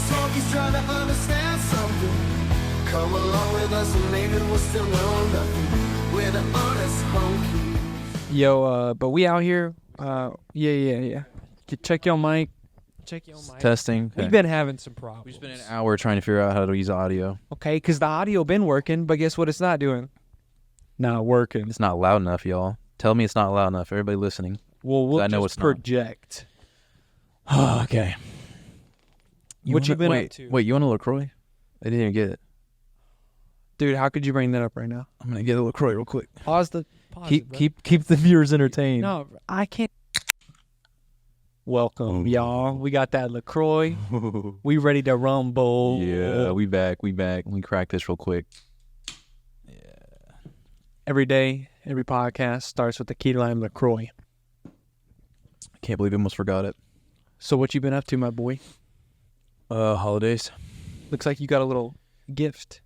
talk, he's trying to understand something. Come along with us and maybe we'll still know nothing. We're the honest monkeys. Yo, but we out here. Yeah. Check your mic. Testing. We've been having some problems. We spent an hour trying to figure out how to use audio. Okay, because the audio been working, but guess what it's not doing? Not working. It's not loud enough, y'all. Tell me it's not loud enough. Everybody listening. Well, we'll I know just it's not. project. Okay. What you been up to? Wait, you want a LaCroix? I didn't even get it. Dude, how could you bring that up right now? I'm going to get a LaCroix real quick. Pause it, bro. Keep the viewers entertained. No, I can't. Welcome, y'all. We got that LaCroix. We ready to rumble. Yeah, we back. Let me crack this real quick. Every day, every podcast starts with the key lime LaCroix. I can't believe I almost forgot it. So what you been up to, my boy? Holidays. Looks like you got a little gift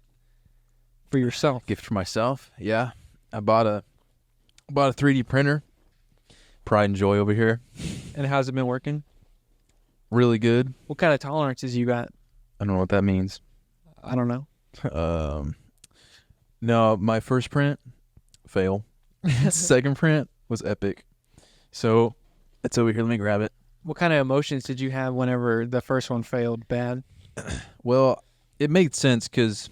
for yourself. Gift for myself. Yeah. I bought a 3D printer. Pride and joy over here. And how's it been working? Really good. What kind of tolerances you got? I don't know what that means. I don't know. No, my first print, fail. Second print was epic. So it's over here. Let me grab it. What kind of emotions did you have whenever the first one failed? Bad? Well, it made sense because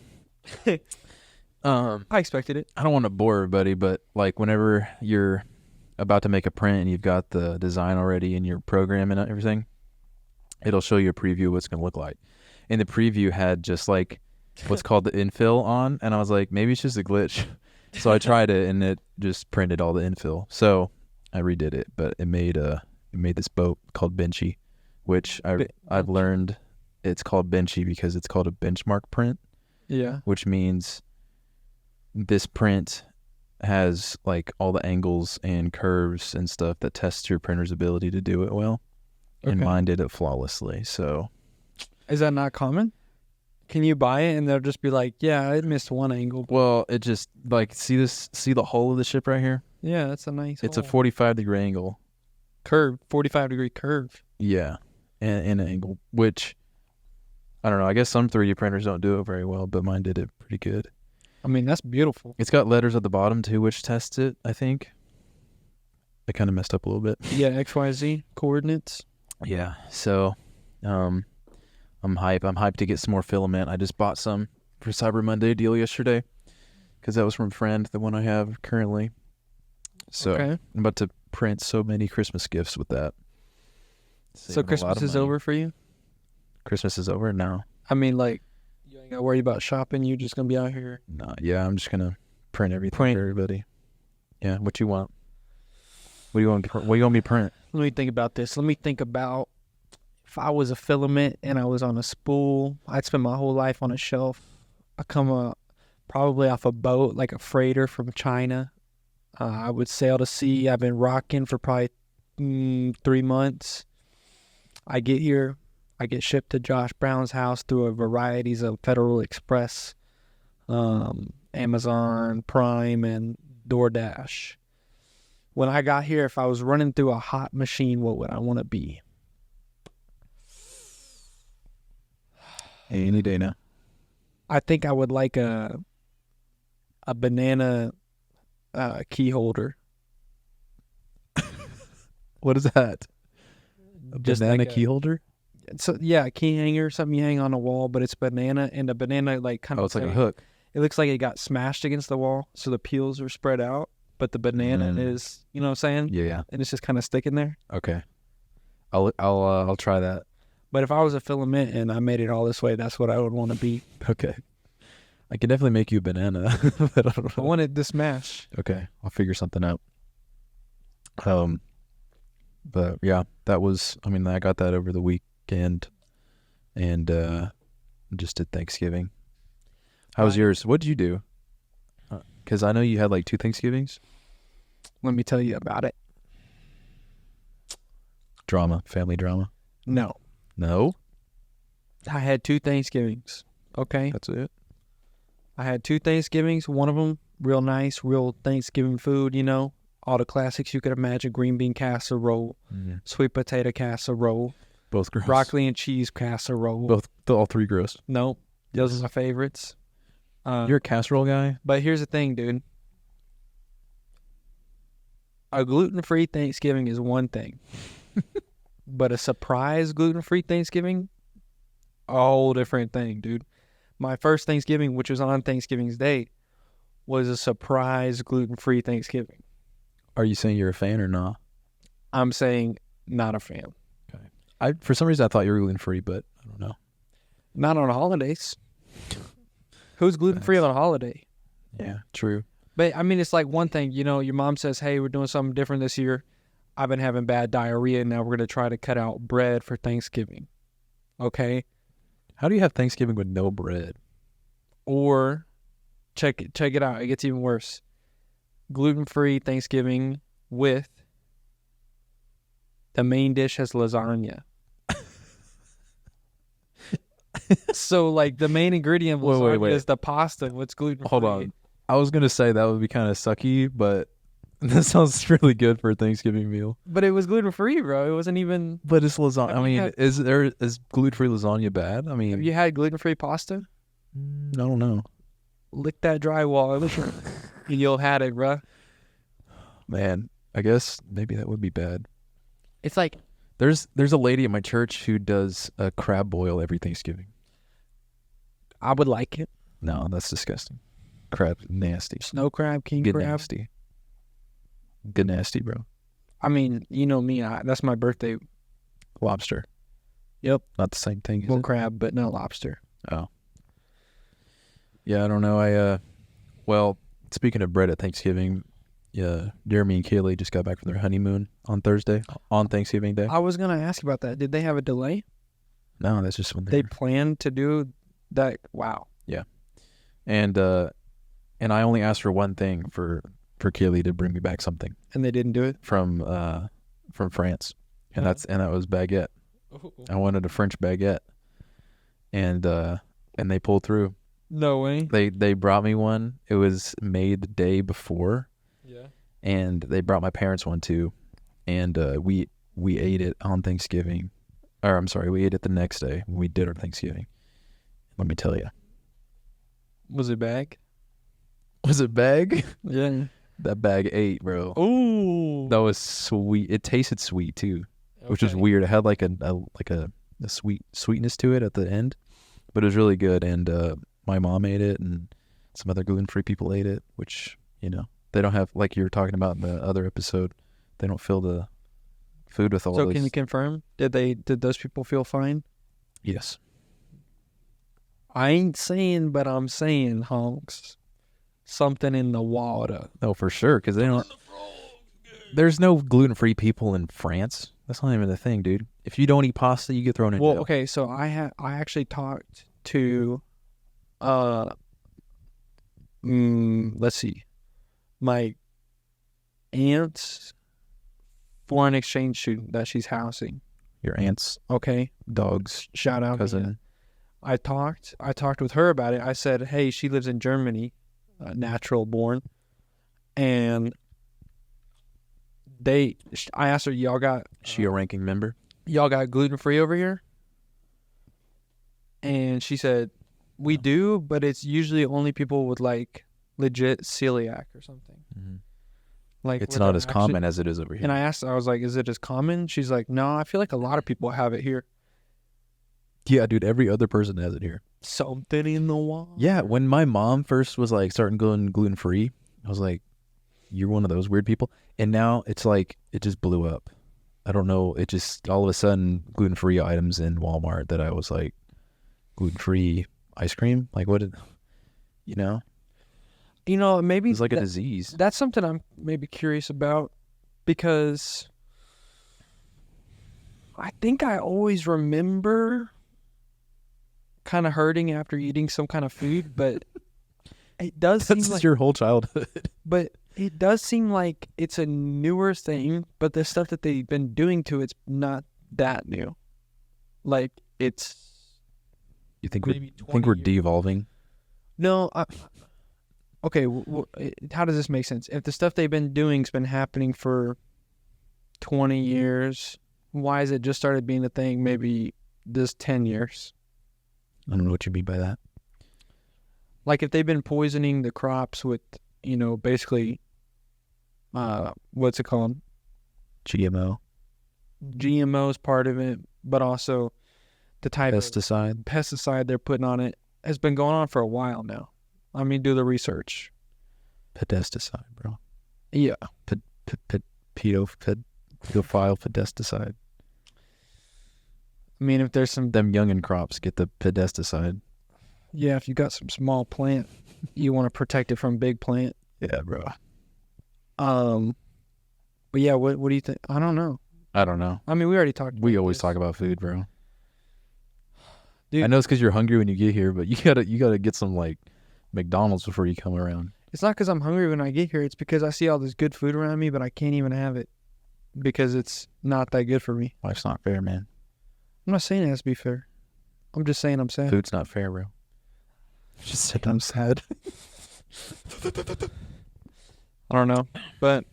I expected it. I don't want to bore everybody, but like whenever you're about to make a print and you've got the design already in your program and everything, it'll show you a preview of what it's going to look like. And the preview had just like what's called the infill on, and I was like, maybe it's just a glitch. So I tried it, and it just printed all the infill. So I redid it, but it made this boat called Benchy, which I've learned it's called Benchy because it's called a benchmark print. Yeah. Which means this print has like all the angles and curves and stuff that tests your printer's ability to do it well. Okay. And mine did it flawlessly. So is that not common? Can you buy it and they'll just be like, yeah, it missed one angle? Well, it just like see the hole of the ship right here? Yeah, that's a nice It's hole. a 45-degree angle. Curve, 45-degree curve. Yeah. And an angle, which I don't know. I guess some 3D printers don't do it very well, but mine did it pretty good. I mean, that's beautiful. It's got letters at the bottom too, which tests it, I think. I kind of messed up a little bit. Yeah, XYZ coordinates. Yeah. So, I'm hype. I'm hyped to get some more filament. I just bought some for Cyber Monday deal yesterday because that was from a friend, the one I have currently. So okay. I'm about to print so many Christmas gifts with that. So Christmas is over for you? Christmas is over now. I mean, like, you ain't got to worry about shopping. You're just going to be out here. No, yeah, I'm just going to print everything for everybody. Yeah, what you want? What do you want me to print? Let me think about this. Let me think about if I was a filament and I was on a spool, I'd spend my whole life on a shelf. I come probably off a boat, like a freighter from China. I would sail to sea. I've been rocking for probably 3 months. I get here. I get shipped to Josh Brown's house through a varieties of Federal Express, Amazon Prime, and DoorDash. When I got here, if I was running through a hot machine, what would I want to be? Any day now. I think I would like a banana key holder. What is that? A Just banana like key holder? So yeah, a key hanger, something you hang on a wall, but it's banana, and the banana like kind of. Oh, it's like a hook. It looks like it got smashed against the wall, so the peels are spread out, but the banana is, you know what I'm saying? Yeah. And it's just kind of sticking there. Okay. I'll try that. But if I was a filament and I made it all this way, that's what I would want to be. Okay. I can definitely make you a banana. But I don't know. I wanted to smash. Okay. I'll figure something out. But yeah, I got that over the weekend and just did Thanksgiving. How was yours? What did you do? Because I know you had like 2 Thanksgivings. Let me tell you about it. Drama, family drama. No. I had 2 Thanksgivings. Okay. That's it. I had 2 Thanksgivings. One of them real nice, real Thanksgiving food, you know. All the classics you could imagine: green bean casserole, sweet potato casserole, Both gross. Broccoli and cheese casserole. All three gross. Nope. Those are my favorites. You're a casserole guy? But here's the thing, dude. A gluten-free Thanksgiving is one thing. But a surprise gluten-free Thanksgiving, a whole different thing, dude. My first Thanksgiving, which was on Thanksgiving's Day, was a surprise gluten-free Thanksgiving. Are you saying you're a fan or not? I'm saying not a fan. Okay. For some reason I thought you were gluten-free, but I don't know. Not on holidays. Who's gluten-free on a holiday? Yeah, true. But, I mean, it's like one thing, you know, your mom says, hey, we're doing something different this year. I've been having bad diarrhea, and now we're going to try to cut out bread for Thanksgiving. Okay? How do you have Thanksgiving with no bread? Or, check it out. It gets even worse. Gluten-free Thanksgiving with the main dish has lasagna. So, like, the main ingredient of lasagna wait. is the pasta. What's gluten-free? Hold on. I was going to say that would be kind of sucky, but that sounds really good for a Thanksgiving meal. But it was gluten-free, bro. It wasn't even... But it's lasagna. Have I you mean, is gluten-free lasagna bad? I mean... Have you had gluten-free pasta? I don't know. Lick that drywall. And you'll had it, bro. Man, I guess maybe that would be bad. It's like... There's a lady at my church who does a crab boil every Thanksgiving. I would like it. No, that's disgusting. Crab, nasty. Snow crab, king Good crab. nasty. Good nasty, bro. I mean, you know me. That's my birthday. Lobster. Yep. Not the same thing, is Well, it? crab, but not lobster. Oh. Yeah, I don't know. Well, speaking of bread at Thanksgiving, yeah, Jeremy and Kaylee just got back from their honeymoon on Thursday, on Thanksgiving Day. I was going to ask you about that. Did they have a delay? No, that's just when They planned to do that. Wow. Yeah. And I only asked for one thing for Kaylee to bring me back something And they didn't do it? from France. And that was baguette. I wanted a French baguette. And they pulled through. No way. They brought me one. It was made the day before. Yeah. And they brought my parents one too. And we ate it on Thanksgiving. Or I'm sorry, we ate it the next day when we did our Thanksgiving. Let me tell you. Was it bag? Was it bag? Yeah. That bag ate, bro. Ooh. That was sweet. It tasted sweet too, which was weird. It had like a sweetness to it at the end, but it was really good. And my mom ate it, and some other gluten-free people ate it, which, you know, they don't have, like you were talking about in the other episode, they don't fill the food with all So those. can you confirm? Did those people feel fine? Yes. I ain't saying, but I'm saying, honks. Something in the water. No, for sure, because they don't. There's no gluten-free people in France. That's not even the thing, dude. If you don't eat pasta, you get thrown in jail. Well, okay, so I actually talked to, let's see, my aunt's foreign exchange student that she's housing. Your aunt's Okay, dog's shout out cousin. Mia. I talked with her about it. I said, hey, she lives in Germany, natural born, and I asked her, y'all got She a ranking member? y'all got gluten-free over here? And she said, we do, but it's usually only people with like legit celiac or something. Mm-hmm. Like It's where not they're as common as it is over here. And I was like, is it as common? She's like, no, I feel like a lot of people have it here. Yeah, dude, every other person has it here. Something in the wall. Yeah, when my mom first was like starting going gluten-free, I was like, you're one of those weird people. And now it's like, it just blew up. I don't know. It just, all of a sudden, gluten-free items in Walmart that I was like, gluten-free ice cream? Like, what did, you know? You know, maybe It's like a disease. that's something I'm maybe curious about, because I think I always remember kind of hurting after eating some kind of food, but it does seem That's like your whole childhood. But it does seem like it's a newer thing, but the stuff that they've been doing to it's not that new. Like, it's You think maybe we're 20 years. de-evolving? No, okay, how does this make sense? If the stuff they've been doing has been happening for 20 years, Why has it just started being a thing maybe this 10 years? I don't know what you mean by that. Like if they've been poisoning the crops with, basically, what's it called? GMO. GMO is part of it, but also the type of pesticide they're putting on it has been going on for a while now. I mean, do the research. Pedesticide, bro. Yeah. Pedophile pedesticide. I mean, if there's some... Them youngin' crops get the pedesticide. Yeah, if you got some small plant, you want to protect it from big plant. Yeah, bro. But yeah, what do you think? I don't know. I don't know. I mean, we already talked about We always this. talk about food, bro. Dude, I know it's because you're hungry when you get here, but you gotta get some like McDonald's before you come around. it's not because I'm hungry when I get here. It's because I see all this good food around me, but I can't even have it because it's not that good for me. Life's not fair, man. I'm not saying it has to be fair. I'm just saying I'm sad. Food's not fair, bro. Just said I'm sad. I don't know. But,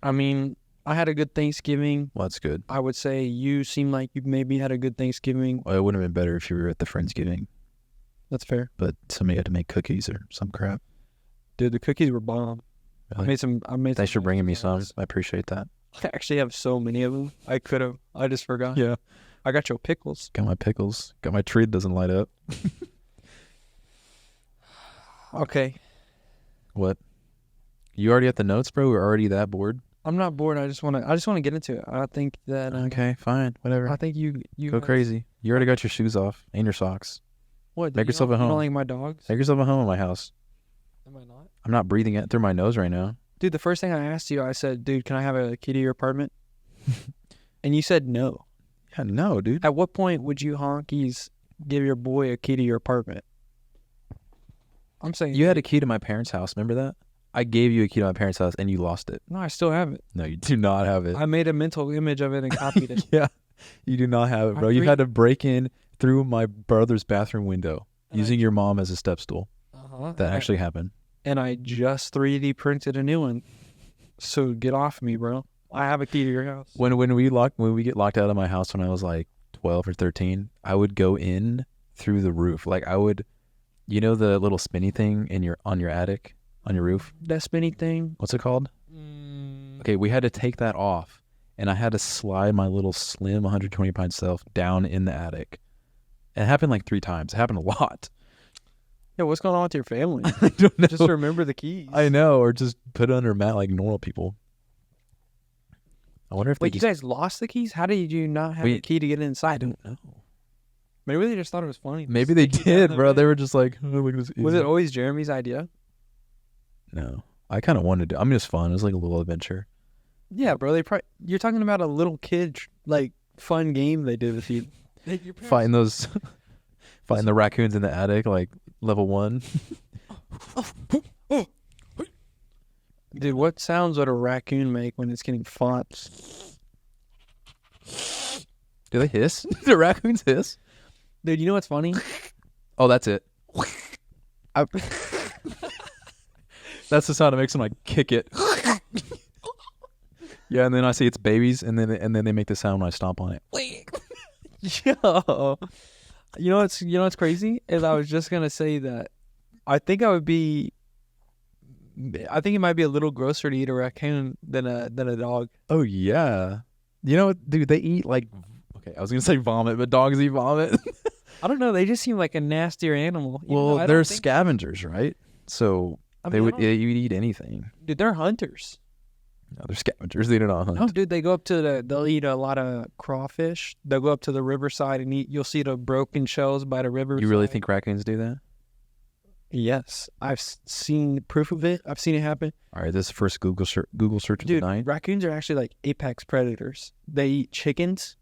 I mean, I had a good Thanksgiving. Well, that's good. I would say you seem like you maybe had a good Thanksgiving. Well, it would have been better if you were at the Friendsgiving, That's fair. but somebody had to make cookies or some crap. Dude, the cookies were bomb. Really? I made Thanks some for bringing me some. nice. I appreciate that. I actually have so many of them. I could have. I just forgot. Yeah. I got your pickles. Got my pickles. Got my tree that doesn't light up. Okay. What? You already at the notes, bro? We're already that bored? I'm not bored. I just want to get into it. I think that Okay, fine. Whatever. I think you Go have- crazy. You already got your shoes off and your socks. What? Make you yourself don't- at you home. don't like my dogs? Make yourself at home in my house. Am I not? I'm not breathing it through my nose right now. Dude, the first thing I asked you, I said, "Dude, can I have a key to your apartment?" And you said no. Yeah, no, dude. At what point would you honkies give your boy a key to your apartment? I'm saying You had a key to my parents' house. Remember that? I gave you a key to my parents' house and you lost it. No, I still have it. No, you do not have it. I made a mental image of it and copied it. Yeah, you do not have it, bro. You had to break in through my brother's bathroom window using your mom as a step stool. Uh-huh. That actually happened. And I just 3D printed a new one. So get off me, bro. I have a key to your house. When we get locked out of my house when I was like 12 or 13, I would go in through the roof. Like I would, you know, the little spinny thing on your attic, on your roof. That spinny thing. What's it called? Okay, we had to take that off, and I had to slide my little slim 120-pound self down in the attic. It happened like 3 times. It happened a lot. Yeah, what's going on with your family? I don't know. Just remember the keys. I know, or just put it under a mat like normal people. I wonder if Wait, they you just... guys lost the keys? How did you not have a key to get inside? I don't know. Maybe they just thought it was funny. Maybe they Stick you down did, the bro. bed. They were just like, oh, look at this. Was easy. it always Jeremy's idea? No. I kind of wanted to. I mean, it's fun. It was like a little adventure. Yeah, bro. You're talking about a little kid, like, fun game they did with you. Fighting those... Fighting the raccoons in the attic, like level 1. Dude, what sounds would a raccoon make when it's getting fought? Do they hiss? Do raccoons hiss? Dude, you know what's funny? Oh, that's it. I- That's the sound it makes when I kick it. Yeah, and then I see it's babies, and then they make the sound when I stomp on it. Yo, you know what's crazy is I was just gonna say that I think it might be a little grosser to eat a raccoon than a dog. Oh yeah, you know what, dude? They eat like, okay, I was gonna say vomit, but dogs eat vomit. I don't know. They just seem like a nastier animal. even though Well, I don't they're think- scavengers, right? So I they mean, would I don't- you'd eat anything. Dude, they're hunters. No, they're scavengers. They do not hunt. No, dude, they go up to they'll eat a lot of crawfish. They'll go up to the riverside and eat. You'll see the broken shells by the riverside. You really think raccoons do that? Yes, I've seen proof of it. I've seen it happen. All right, this is the first Google search of Dude, the night. raccoons are actually like apex predators. They eat chickens.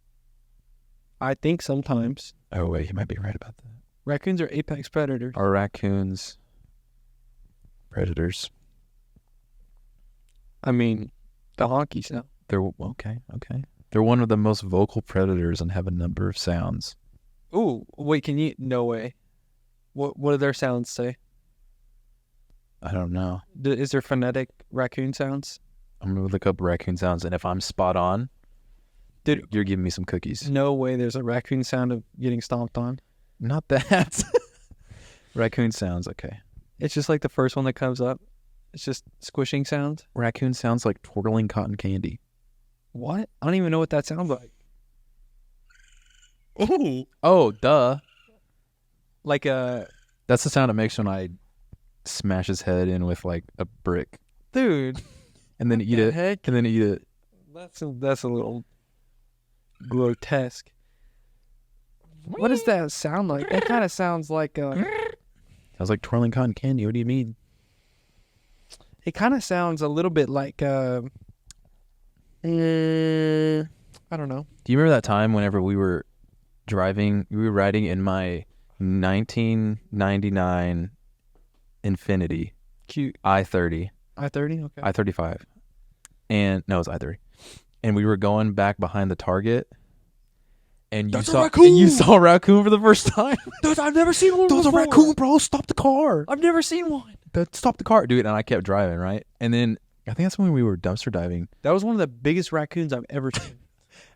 I think sometimes. Oh wait, you might be right about that. Raccoons are apex predators. Are raccoons predators? I mean, the honkies now. They're okay. They're one of the most vocal predators and have a number of sounds. Ooh, wait, can you? No way. What do their sounds say? I don't know. Is there phonetic raccoon sounds? I'm gonna look up raccoon sounds, and if I'm spot on, Dude, you're giving me some cookies. no way there's a raccoon sound of getting stomped on. Not that. Raccoon sounds okay. It's just like the first one that comes up. It's just squishing sounds. Raccoon sounds like twirling cotton candy. What? I don't even know what that sounds like. Oh, duh. Like a That's the sound it makes when I smash his head in with like a brick dude. and then eat the it. heck? And then eat it. That's a little grotesque. What does that sound like? That kind of sounds like I was like twirling cotton candy. What do you mean? it kind of sounds a little bit like I don't know. Do you remember that time whenever we were riding in my 1999 Infiniti Cute. i30, I-30? Okay. i35, and no, it was i30, and we were going back behind the Target, and you saw a raccoon for the first time. Dude, I've never seen one There's a before. raccoon, bro. Stop the car. I've never seen one. Stop the car, dude. And I kept driving, right? And then I think that's when we were dumpster diving. That was one of the biggest raccoons I've ever seen.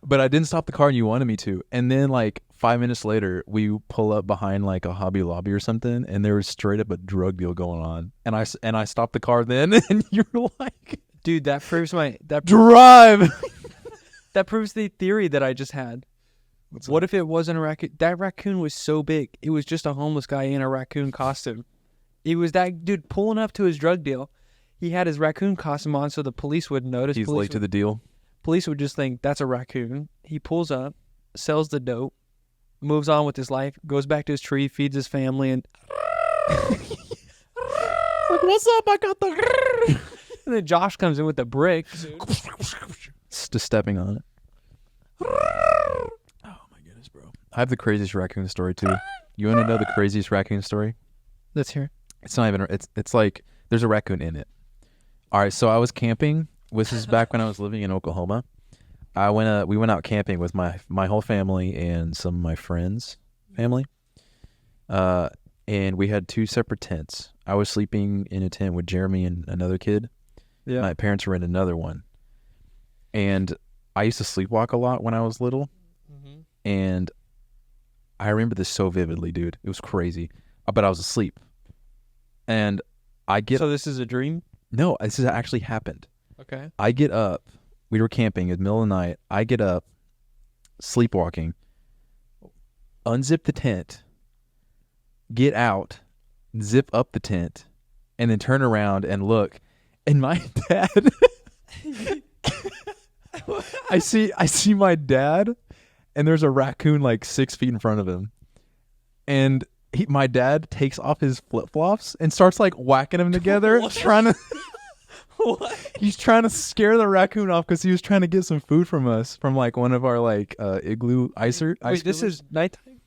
But I didn't stop the car and you wanted me to. And then like 5 minutes later, we pull up behind like a Hobby Lobby or something, and there was straight up a drug deal going on. And I stopped the car then, and you were like, Dude, that proves drive. that proves the theory that I just had. What if it wasn't a raccoon? That raccoon was so big. It was just a homeless guy in a raccoon costume. It was that dude pulling up to his drug deal. He had his raccoon costume on so the police wouldn't notice. He's late to the deal. Police would just think that's a raccoon. He pulls up, sells the dope, moves on with his life, goes back to his tree, feeds his family, and Like, what's up? I got the. and then Josh comes in with the brick. Just stepping on it. Oh my goodness, bro. I have the craziest raccoon story too. You want to know the craziest raccoon story? Let's hear. It's not even. It's like there's a raccoon in it. All right, so I was camping. This is back when I was living in Oklahoma. We went out camping with my whole family and some of my friends' family. And we had two separate tents. I was sleeping in a tent with Jeremy and another kid. Yeah. My parents were in another one. And I used to sleepwalk a lot when I was little. Mm-hmm. And I remember this so vividly, dude. It was crazy. But I was asleep. And So this is a dream? No, this has actually happened. Okay. I get up. We were camping in the middle of the night. I get up, sleepwalking, unzip the tent, get out, zip up the tent, and then turn around and look. And my dad, I see my dad, and there's a raccoon like 6 feet in front of him. And my dad takes off his flip-flops and starts like whacking them together, trying to... What? He's trying to scare the raccoon off because he was trying to get some food from us, from like one of our like igloo ice Wait, this coolers. is nighttime?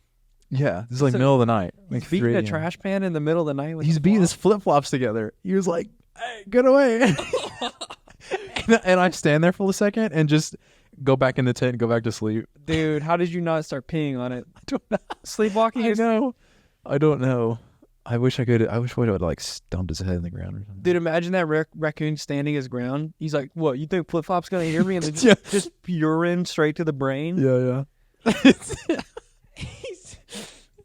Yeah, this is like So middle of the night. He's Like beating 3 a a.m. trash pan in the middle of the night with He's the beating flop? his flip-flops together. He was like, hey, get away. and I stand there for a second and just go back in the tent and go back to sleep. Dude, how did you not start peeing on it? I don't know. Sleepwalking is... I don't know. I wish I could. I wish I would have like stumped his head in the ground or something. Dude, imagine that raccoon standing his ground. He's like, what, you think Flip-Flop's going to hear me? And then Yeah. just urine straight to the brain? Yeah.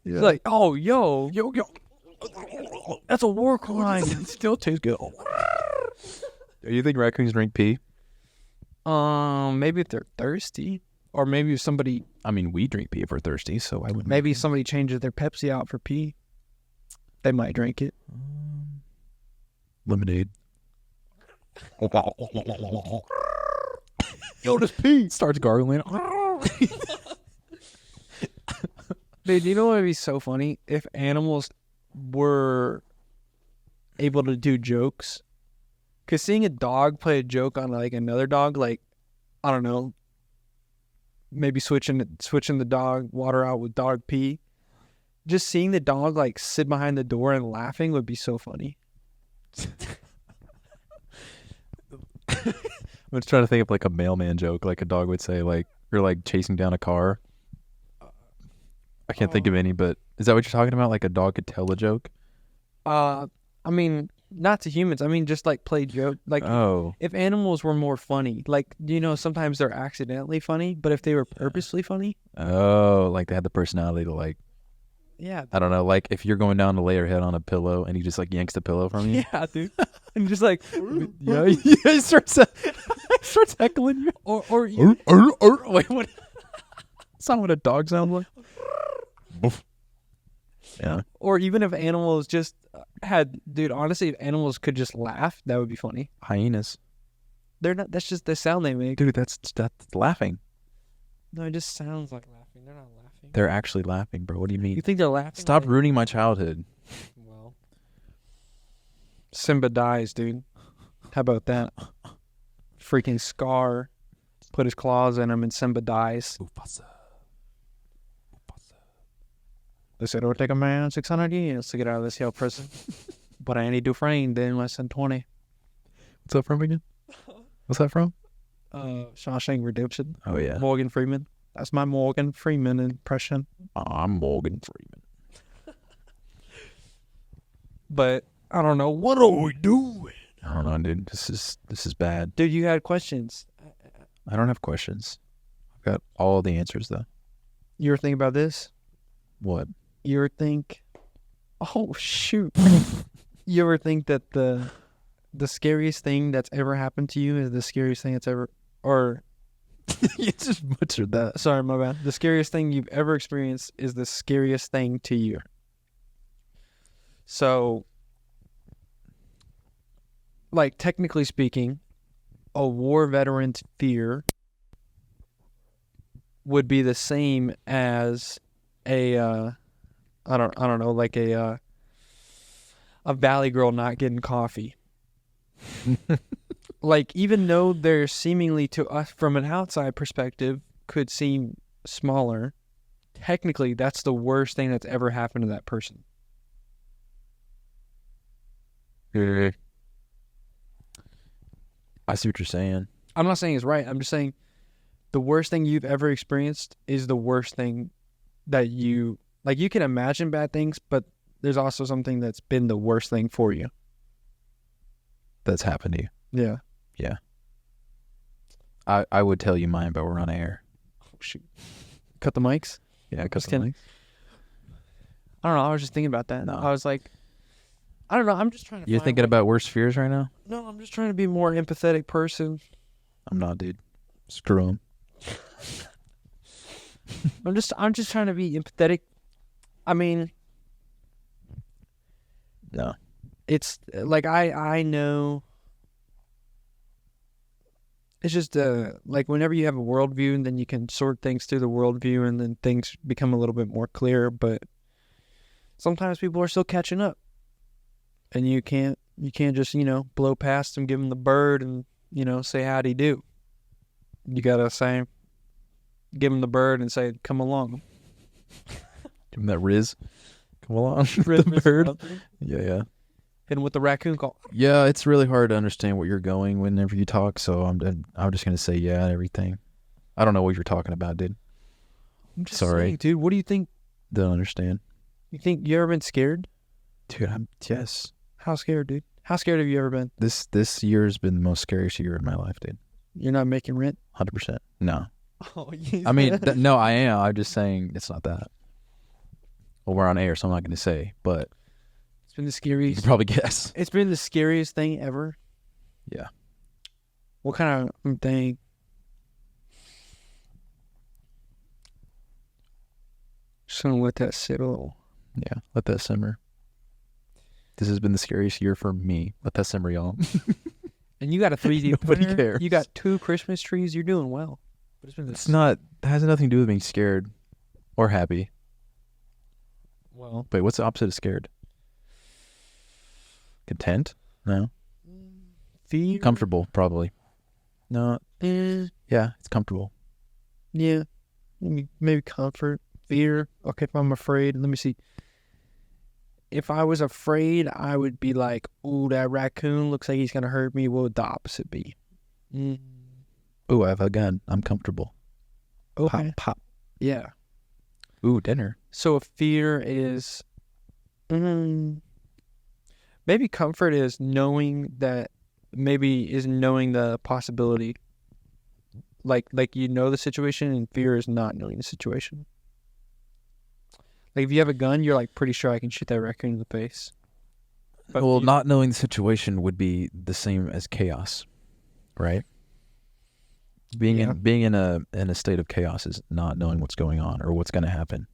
He's like, oh, yo, that's a war crime. It still tastes good. Do you think raccoons drink pee? Maybe if they're thirsty. Or maybe if somebody... I mean, we drink pee if we're thirsty, so I wouldn't. Maybe if somebody changes their Pepsi out for pee. They might drink it. Lemonade. Yo, this pee starts gargling. Dude, you know what would be so funny? If animals were able to do jokes. Because seeing a dog play a joke on like another dog, like, I don't know, maybe switching the dog water out with dog pee. Just seeing the dog like sit behind the door and laughing would be so funny. I'm just trying to think of like a mailman joke, like a dog would say, like you're like chasing down a car. I can't think of any, but is that what you're talking about? Like a dog could tell a joke? I mean, not to humans. I mean, just like play joke. Like Oh, if animals were more funny, like sometimes they're accidentally funny, but if they were purposely funny, like they had the personality to like, yeah, I don't know, like if you're going down to lay your head on a pillow and he just like yanks the pillow from you. yeah, dude, and just like Yeah, he starts heckling you. or Wait, what? That's not what a dog sounds like. Yeah. or even if animals just had, dude, honestly, if animals could just laugh, that would be funny. Hyenas. They're not. That's just the sound they make. Dude, that's laughing. No, it just sounds like laughing. They're not laughing. They're actually laughing, bro. What do you mean? You think they're laughing? Stop Like, ruining my childhood. well, Simba dies, dude. How about that? Freaking Scar put his claws in him and Simba dies. They said it would take a man 600 years to get out of this hell prison. But Andy Dufresne did in less than 20. What's that from again? What's that from? Shawshank Redemption. Oh, yeah. Morgan Freeman. That's my Morgan Freeman impression. I'm Morgan Freeman. But I don't know. What are we doing? I don't know, dude. This is bad. Dude, you had questions. I don't have questions. I've got all the answers, though. You ever think about this? What? You ever think... Oh, shoot. You ever think that the scariest thing that's ever happened to you is the scariest thing that's ever... Or... You just butchered that. Sorry, my bad. The scariest thing you've ever experienced is the scariest thing to you. So... Like, technically speaking, a war veteran's fear would be the same as a I don't know, like a valley girl not getting coffee. Like, even though they're seemingly to us from an outside perspective could seem smaller, technically that's the worst thing that's ever happened to that person. I see what you're saying. I'm not saying it's right. I'm just saying the worst thing you've ever experienced is the worst thing that you... Like, you can imagine bad things, but there's also something that's been the worst thing for you. That's happened to you. Yeah. Yeah. I would tell you mine, but we're on air. Oh, shoot. Cut the mics? Yeah, Just kidding. I don't know. I was just thinking about that. No. I was like, I don't know. I'm just trying to You're find thinking about worst fears right now? No, I'm just trying to be a more empathetic person. I'm not, dude. Screw him. I'm just trying to be empathetic. I mean, No. it's like I know. It's just like whenever you have a worldview, and then you can sort things through the worldview, and then things become a little bit more clear. But sometimes people are still catching up, and you can't just blow past them, give them the bird, and say howdy do. You gotta say, give them the bird and say come along. Give him that Riz. Come along. Riz, the bird. something. Yeah. Hit him with the raccoon call. Yeah, it's really hard to understand what you're going whenever you talk, so I'm just going to say yeah and everything. I don't know what you're talking about, dude. I'm just Sorry. saying, dude. What do you think? Don't understand. You think you ever been scared? Dude, yes. How scared, dude? How scared have you ever been? This year's been the most scariest year of my life, dude. You're not making rent? 100%. No. Oh, I mean, no, I am. I'm just saying it's not that. Well, we're on air, so I'm not going to say, but it's been the you scariest. can probably guess. It's been the scariest thing ever. Yeah. What kind of thing? Just gonna let that sit a little. Yeah, let that simmer. This has been the scariest year for me. Let that simmer, y'all. And you got a 3D Nobody printer. cares. You got 2 Christmas trees. You're doing well. But it's been It's not, that has nothing to do with being scared or happy. well. Wait, what's the opposite of scared? Content? No. Fear. Comfortable, probably. No. Eh, Yeah, it's comfortable. yeah. Maybe comfort. Fear. Okay, if I'm afraid, let me see. If I was afraid, I would be like, ooh, that raccoon looks like he's going to hurt me. What would the opposite be? Ooh, I have a gun. I'm comfortable. Okay. Pop. Yeah. Ooh, dinner. So if fear is... Maybe comfort is knowing that. Maybe is knowing the possibility. Like you know the situation, and fear is not knowing the situation. Like if you have a gun, you're like pretty sure I can shoot that raccoon in the face. But Well, not knowing the situation would be the same as chaos, right? Being Yeah. in a state of chaos is not knowing what's going on or what's going to happen,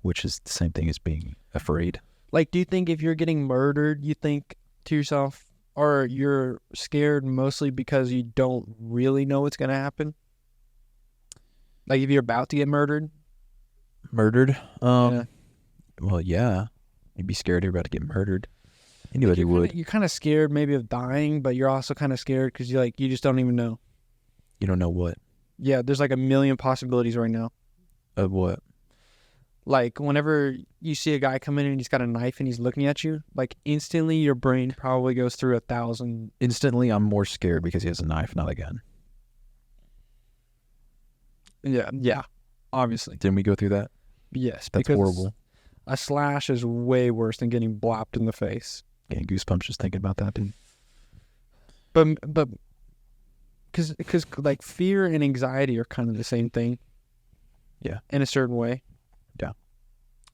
which is the same thing as being afraid. Like, do you think if you're getting murdered, you think to yourself, or you're scared mostly because you don't really know what's gonna happen? Like if you're about to get murdered. Murdered? Yeah. Well, yeah. You'd be scared you're about to get murdered. Like, Anybody would. You're kind of scared maybe of dying, but you're also kind of scared because you just don't even know. You don't know what. Yeah, there's like a million possibilities right now. Of what? Like whenever you see a guy come in and he's got a knife and he's looking at you, like instantly your brain probably goes through 1,000. Instantly, I'm more scared because he has a knife, not a gun. Yeah, obviously. Didn't we go through that? Yes, That's because horrible. a slash is way worse than getting blopped in the face. Getting goosebumps just thinking about that, dude. But because like fear and anxiety are kind of the same thing. Yeah. In a certain way. Yeah.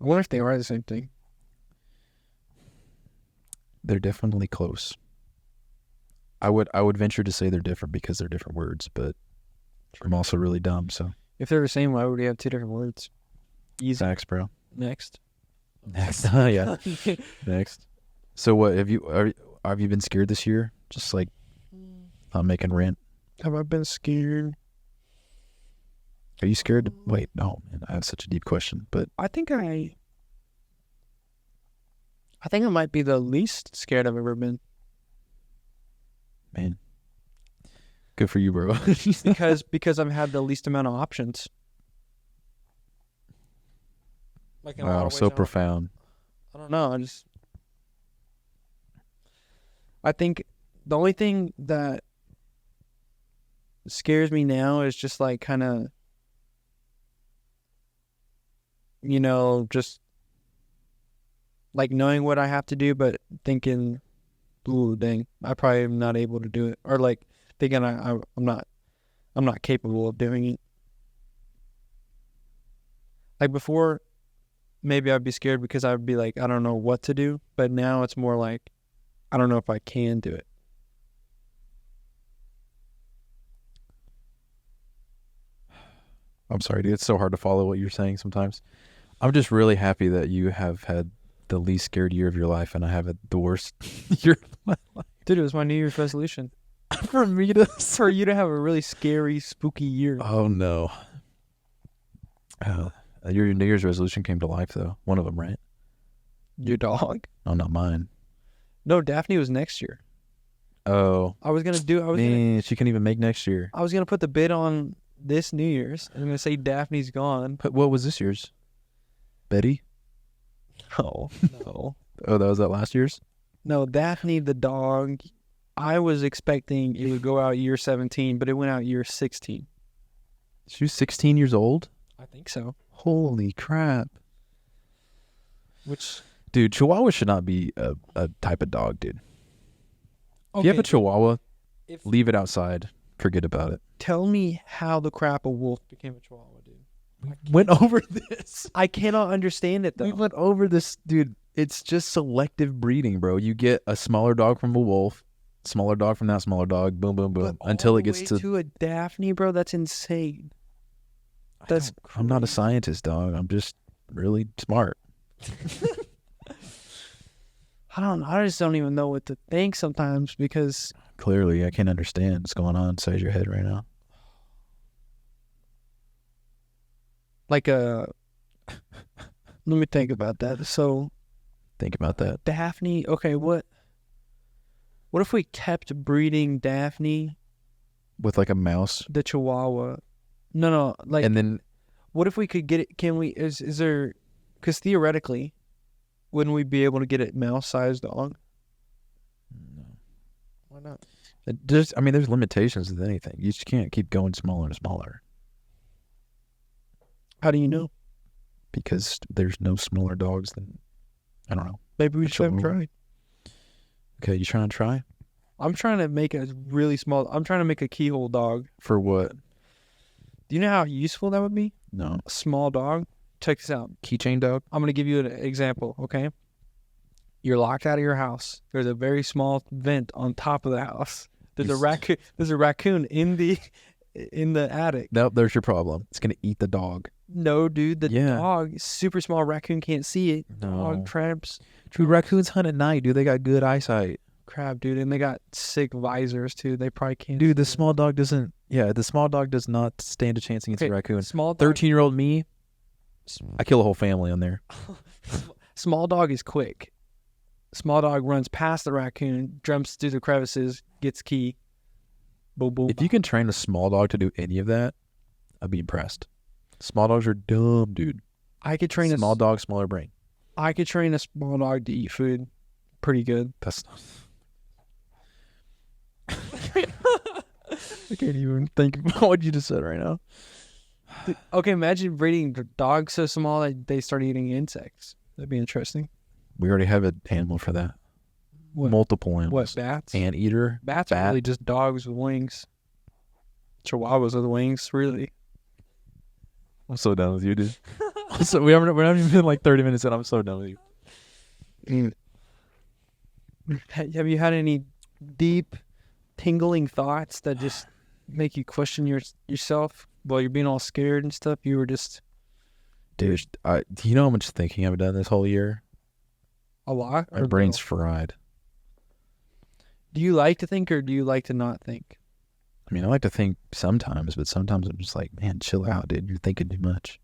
I wonder if they are the same thing. They're definitely close. I would venture to say they're different because they're different words, but I'm also really dumb, so. If they're the same, why would we have two different words? Easy. Facts, bro. Next. Next. Yeah. Next. So what have you been scared this year? Just like not making rent? Have I been scared? Are you scared? Wait, no, man. I have such a deep question, but I think I might be the least scared I've ever been. man, good for you, bro. because I've had the least amount of options. Like in a lot Wow, of ways, so profound. I don't know. I think the only thing that scares me now is just like kind of, just like knowing what I have to do, but thinking, ooh, dang, I probably am not able to do it, or like thinking I'm not capable of doing it. Like before, maybe I'd be scared because I'd be like, I don't know what to do, but now it's more like, I don't know if I can do it. I'm sorry, dude. It's so hard to follow what you're saying sometimes. I'm just really happy that you have had the least scared year of your life, and I have the worst year of my life. Dude, it was my New Year's resolution. For me to For you to have a really scary, spooky year. Oh no. Your New Year's resolution came to life though. One of them, right? Your dog? Oh, not mine. No, Daphne was next year. Oh, man, she can't even make next year. I was gonna put the bid on this New Year's. I'm gonna say Daphne's gone. But what was this year's? Betty? No, no, Oh, that was that last year's? no. Daphne the dog. I was expecting it would go out year 17, but it went out year 16. She was 16 years old? I think so. Holy crap. Which, Dude, Chihuahua should not be a type of dog, dude. If you have a okay, Chihuahua, if, leave it outside. Forget about it. tell me how the crap a wolf became a Chihuahua, dude. Went over this. I cannot understand it We though. went over this, dude. It's just selective breeding, bro. You get a smaller dog from a wolf, smaller dog from that smaller dog, boom, boom, boom, But until all it the gets way to. a Daphne, bro. That's insane. That's I'm not a crazy. scientist, dog. I'm just really smart. I just don't even know what to think sometimes because Clearly, I can't understand what's going on inside your head right now. like let me think about that. So Think about that. Daphne, okay, what if we kept breeding Daphne With like a mouse, the Chihuahua? No, like and then what if we could get it? Can we? Is there? Because theoretically, wouldn't we be able to get a mouse-sized dog? Why not? there's limitations with anything. You just can't keep going smaller and smaller How do you know? because there's no smaller dogs than, I don't know. Maybe we just haven't Chihuahua. tried. Okay, you trying to try? I'm trying to make a really small. I'm trying to make a keyhole dog. For what? Do you know how useful that would be? No. A small dog. Check this out. Keychain dog? I'm gonna give you an example. Okay. You're locked out of your house. There's a very small vent on top of the house. There's a raccoon. There's a raccoon in the attic. Nope, there's your problem. It's gonna eat the dog. No, dude. The Yeah. dog, super small raccoon can't see it. No. Dog traps. Dude, raccoons hunt at night, dude. They got good eyesight. Crap, dude. And they got sick visors too. They probably can't. Dude, the see it. small dog doesn't. Yeah, the small dog does not stand a chance against Okay, a raccoon. Small dog. 13-year-old me, I kill a whole family on there. Small dog is quick. Small dog runs past the raccoon, jumps through the crevices, gets key. Boom, boom. If you can train a small dog to do any of that, I'd be impressed. Small dogs are dumb, dude. I could train Small dog, smaller brain. I could train a small dog to eat food, pretty good. That's. I can't even think about what you just said right now. Okay, imagine breeding dogs so small that they start eating insects. That'd be interesting. We already have an animal for that. What? Multiple animals. What, bats? Anteater. Bats are really just dogs with wings. Chihuahuas with wings, really. I'm so done with you, dude. We're not even been like 30 minutes in. I'm so done with you. Have you had any deep, tingling thoughts that just make you question yourself while you're being all scared and stuff? You were just Dude, do you know how much thinking I've done this whole year? a lot? My or brain's no? fried. Do you like to think or do you like to not think? I mean, I like to think sometimes, but sometimes I'm just like, man, chill out, dude. You're thinking too much.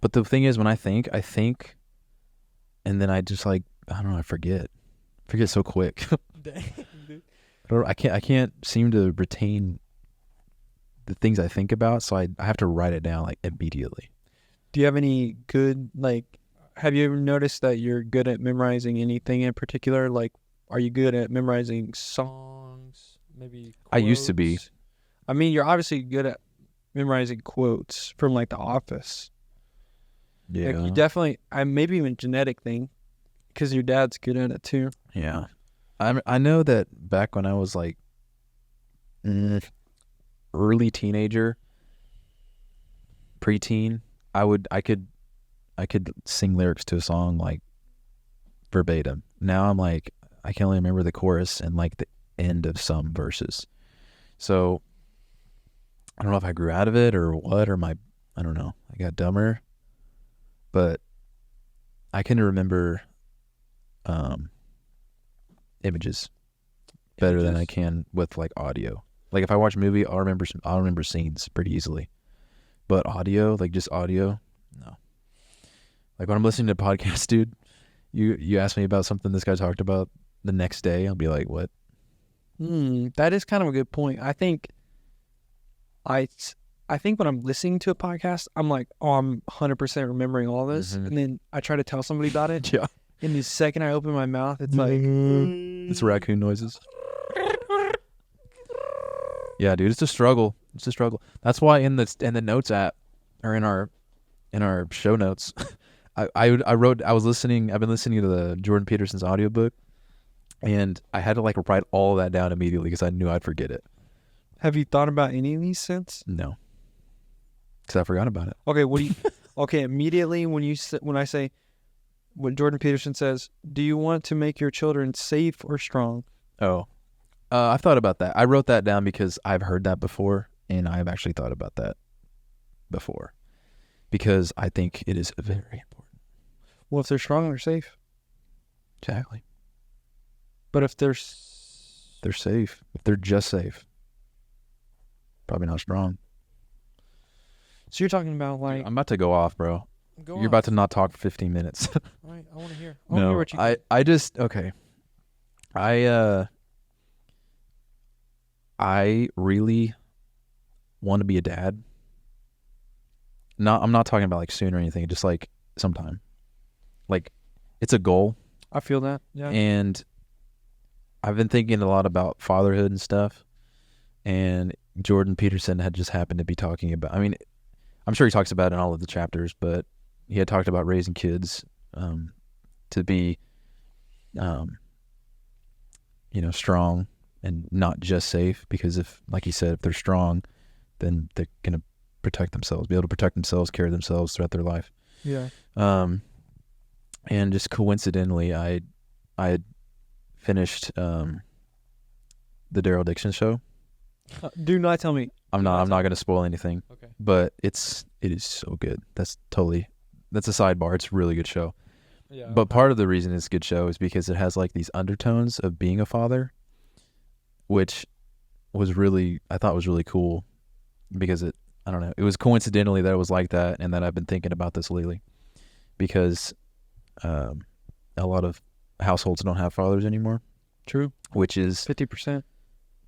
But the thing is, when I think, and then I just like, I don't know, I forget so quick. Dang, dude. I can't seem to retain the things I think about, so I have to write it down like immediately. Do you have any good, have you ever noticed that you're good at memorizing anything in particular? Like, are you good at memorizing songs? Maybe quotes? I used to be. I mean, you're obviously good at memorizing quotes from like The Office. Yeah. Like, you definitely, maybe even genetic thing, because your dad's good at it too. Yeah. I know that back when I was like early teenager, preteen, I could sing lyrics to a song like verbatim. Now I'm like, I can only remember the chorus and like the end of some verses. So I don't know if I grew out of it or what, or I don't know. I got dumber, but I can remember images better than I can with like audio. Like if I watch a movie, I'll remember scenes pretty easily. But audio, like just audio, no. Like when I'm listening to a podcast, dude, you ask me about something this guy talked about the next day, I'll be like, what? That is kind of a good point. I think when I'm listening to a podcast, I'm like, oh, I'm 100% remembering all this. Mhm. And then I try to tell somebody about it. Yeah. And the second I open my mouth, it's like... It's raccoon noises. Yeah, dude, it's a struggle. It's a struggle. That's why in the notes app or in our show notes, I've been listening to the Jordan Peterson's audiobook, and I had to like write all of that down immediately because I knew I'd forget it. Have you thought about any of these since? No. Because I forgot about it. Okay, what do you... Okay, immediately when I say what Jordan Peterson says, do you want to make your children safe or strong? Oh. I've thought about that. I wrote that down because I've heard that before, and I've actually thought about that before. Because I think it is very important. Well, if they're strong, they're safe. Exactly. But if they're safe. If they're just safe. Probably not strong. So you're talking about like... I'm about to go off, bro. You're about to not talk for 15 minutes. All right, I want to hear. I want to hear what you... I just... Okay. I really want to be a dad. I'm not talking about like soon or anything. Just like sometime. Like it's a goal. I feel that. Yeah. And I've been thinking a lot about fatherhood and stuff. And Jordan Peterson had just happened to be talking about. I mean, I'm sure he talks about it in all of the chapters, but he had talked about raising kids to be strong and not just safe, because if, like you said, if they're strong, then they're going to protect themselves, be able to protect themselves, care themselves throughout their life. Yeah. And just coincidentally, I had finished the Daryl Dixon show. Do not tell me. I'm not going to spoil anything. Okay. But it is so good. That's a sidebar. It's a really good show. Yeah. But part of the reason it's a good show is because it has like these undertones of being a father, which I thought was really cool, because I don't know, it was coincidentally that it was like that, and that I've been thinking about this lately, because a lot of households don't have fathers anymore. True. Which is 50%.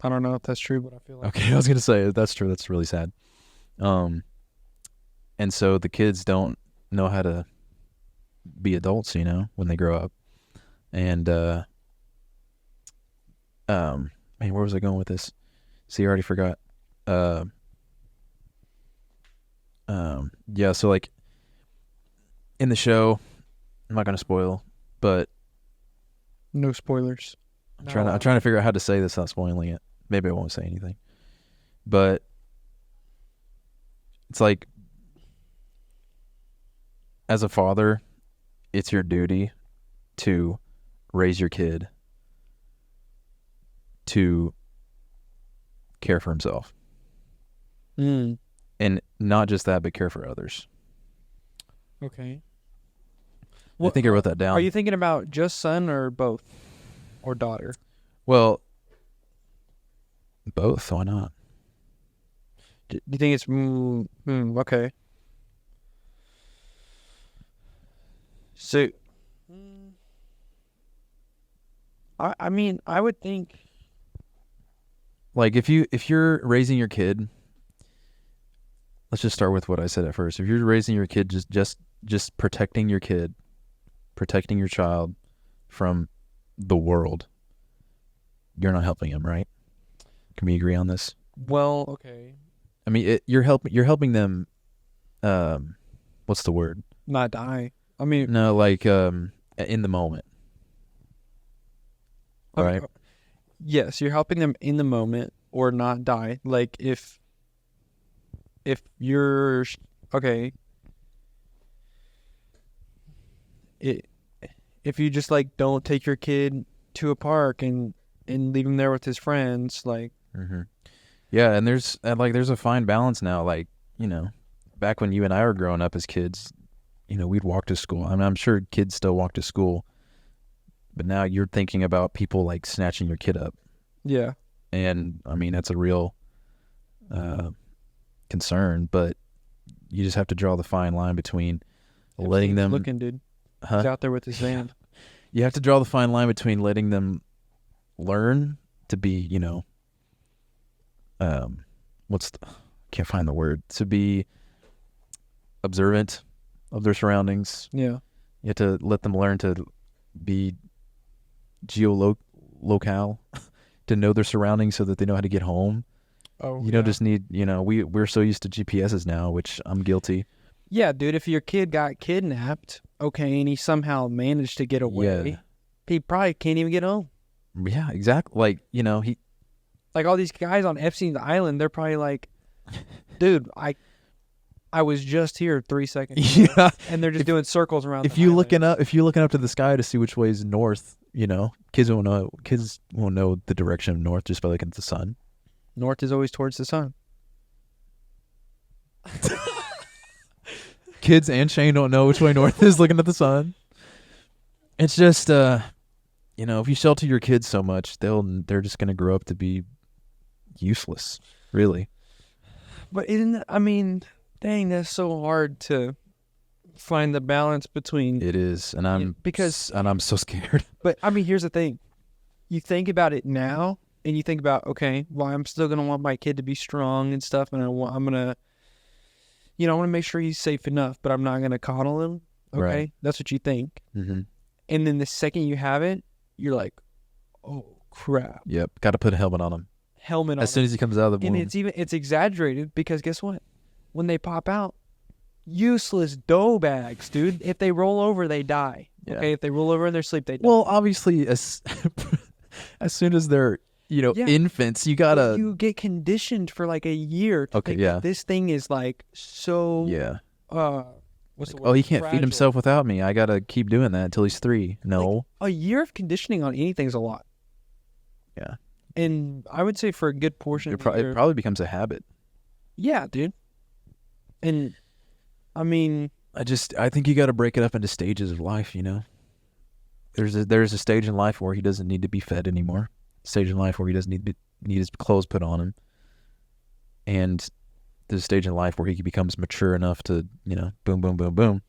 I don't know if that's true, but I feel like. Okay, I was gonna say that's true. That's really sad. And so the kids don't know how to be adults, when they grow up. And man, where was I going with this? See, I already forgot. Yeah, so like in the show, I'm not gonna spoil, but No spoilers. I'm trying to figure out how to say this without spoiling it. Maybe I won't say anything. But it's like, as a father, it's your duty to raise your kid to care for himself. Mm. And not just that, but care for others. Okay. I think I wrote that down. Are you thinking about just son or both? Or daughter? Well, both. Why not? Do you think it's okay? So, I mean, I would think, like, if you're raising your kid, let's just start with what I said at first. If you're raising your kid, just protecting your kid, protecting your child from the world, you're not helping him, right? Can we agree on this? well, okay, I mean, you're helping them. What's the word? not die. I mean, No, like in the moment, okay, right? yes, you're helping them in the moment or not die. Like if you're okay, if you just like don't take your kid to a park and leave him there with his friends, like. Mm-hmm. Yeah, and there's a fine balance now. Like, back when you and I were growing up as kids, we'd walk to school. I mean, I'm sure kids still walk to school, but now you're thinking about people like snatching your kid up. Yeah. And I mean, that's a real concern, but you just have to draw the fine line between letting them looking, dude. He's out there with his van. You have to draw the fine line between letting them learn to be, can't find the word, to be observant of their surroundings. Yeah. You have to let them learn to be geolocal, to know their surroundings so that they know how to get home. Oh, You don't just need, we're so used to GPSs now, which I'm guilty. Yeah, dude, if your kid got kidnapped, okay, and he somehow managed to get away, Yeah. he probably can't even get home. Yeah, exactly. Like, he, Like all these guys on Epstein's Island, they're probably like, dude, I was just here 3 seconds ago, yeah. and they're just doing circles around. If you're looking up to the sky to see which way is north, kids won't know the direction of north just by looking at the sun. North is always towards the sun. Kids and Shane don't know which way north is looking at the sun. It's just, if you shelter your kids so much, they're just going to grow up to be useless, really. But dang, that's so hard to find the balance between. It is, and I'm so scared. But here's the thing: you think about it now, and you think about, okay, well, I'm still gonna want my kid to be strong and stuff, and I'm gonna, I want to make sure he's safe enough, but I'm not gonna coddle him. Okay, Right. That's what you think, Mm-hmm. and then the second you have it, you're like, oh crap, Yep, got to put a helmet on him helmet on. as soon as he comes out of the And womb. it's exaggerated because guess what? When they pop out, useless dough bags, dude. If they roll over, they die. Yeah. Okay, if they roll over in their sleep, they die. Well, obviously, as soon as they're Yeah. infants, you But gotta you get conditioned for like a year to Okay, think yeah. that this thing is like so what's the word? Oh, he can't feed Fragile. himself without me. I gotta keep doing that until he's 3. No. A year of conditioning on anything's a lot. Yeah. And I would say for a good portion It, of the year, it probably becomes a habit. yeah, dude. And I mean, I think you got to break it up into stages of life. There's a stage in life where he doesn't need to be fed anymore. Stage in life where he doesn't need his clothes put on him. And there's a stage in life where he becomes mature enough to boom, boom, boom, boom.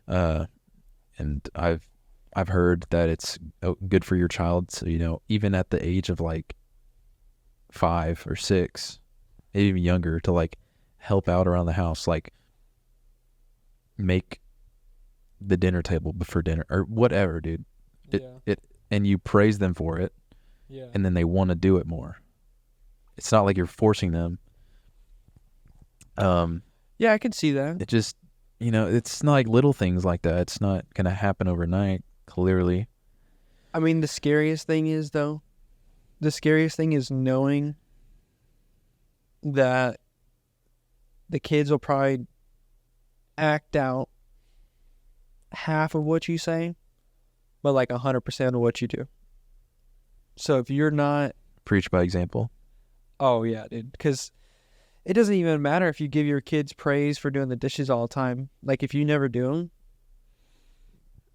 And I've heard that it's good for your child. So even at the age of like 5 or 6, maybe even younger, to like help out around the house, like make the dinner table before dinner or whatever, dude. And you praise them for it, and then they want to do it more. It's not like you're forcing them. yeah, I can see that. It just, it's not like little things like that. It's not gonna happen overnight. Clearly, I mean, the scariest thing is knowing that the kids will probably act out half of what you say, but like 100% of what you do. So if you're not... preach by example. Oh, yeah, dude. Because it doesn't even matter if you give your kids praise for doing the dishes all the time. Like, if you never do them...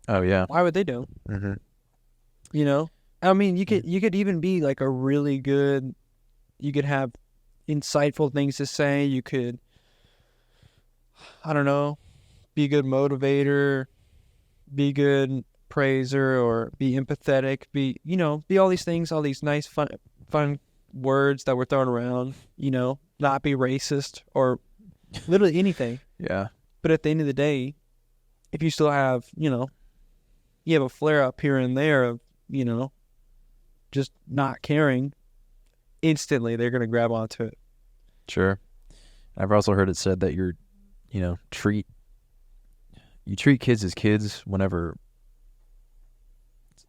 Oh, yeah. why would they do them? Mm-hmm. I mean, you could even be like a really good... You could have insightful things to say. You could... I don't know, be a good motivator, be a good praiser, or be empathetic, be all these things, all these nice, fun words that we're throwing around, not be racist or literally anything. Yeah. But at the end of the day, if you still have, you have a flare up here and there of, just not caring, instantly they're going to grab onto it. Sure. I've also heard it said that you treat kids as kids whenever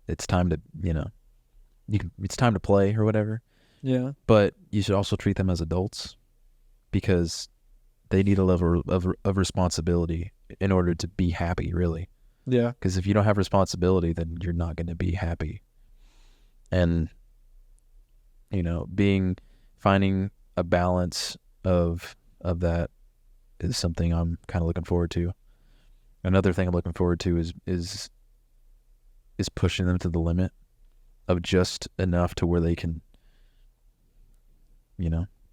it's time to, it's time to play or whatever. Yeah. But you should also treat them as adults because they need a level of responsibility in order to be happy, really. Yeah. Because if you don't have responsibility, then you're not going to be happy. And, finding a balance of that is something I'm kind of looking forward to. Another thing I'm looking forward to is pushing them to the limit of just enough to where they can,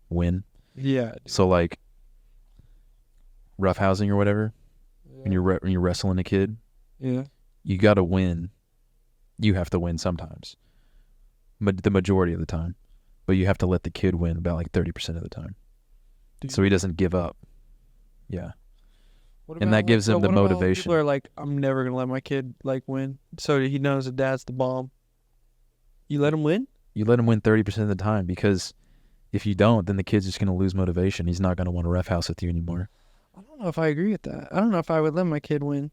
win. Yeah. So like roughhousing or whatever, when you're wrestling a kid, Yeah. you got to win. You have to win sometimes, but the majority of the time. But you have to let the kid win about like 30% of the time, so he doesn't give up. Yeah. And that gives him the motivation. People are like, I'm never gonna let my kid like win, so he knows that dad's the bomb. You let him win? You let him win 30% of the time, because if you don't, then the kid's just gonna lose motivation. He's not gonna want to roughhouse with you anymore. I don't know if I agree with that. I don't know if I would let my kid win.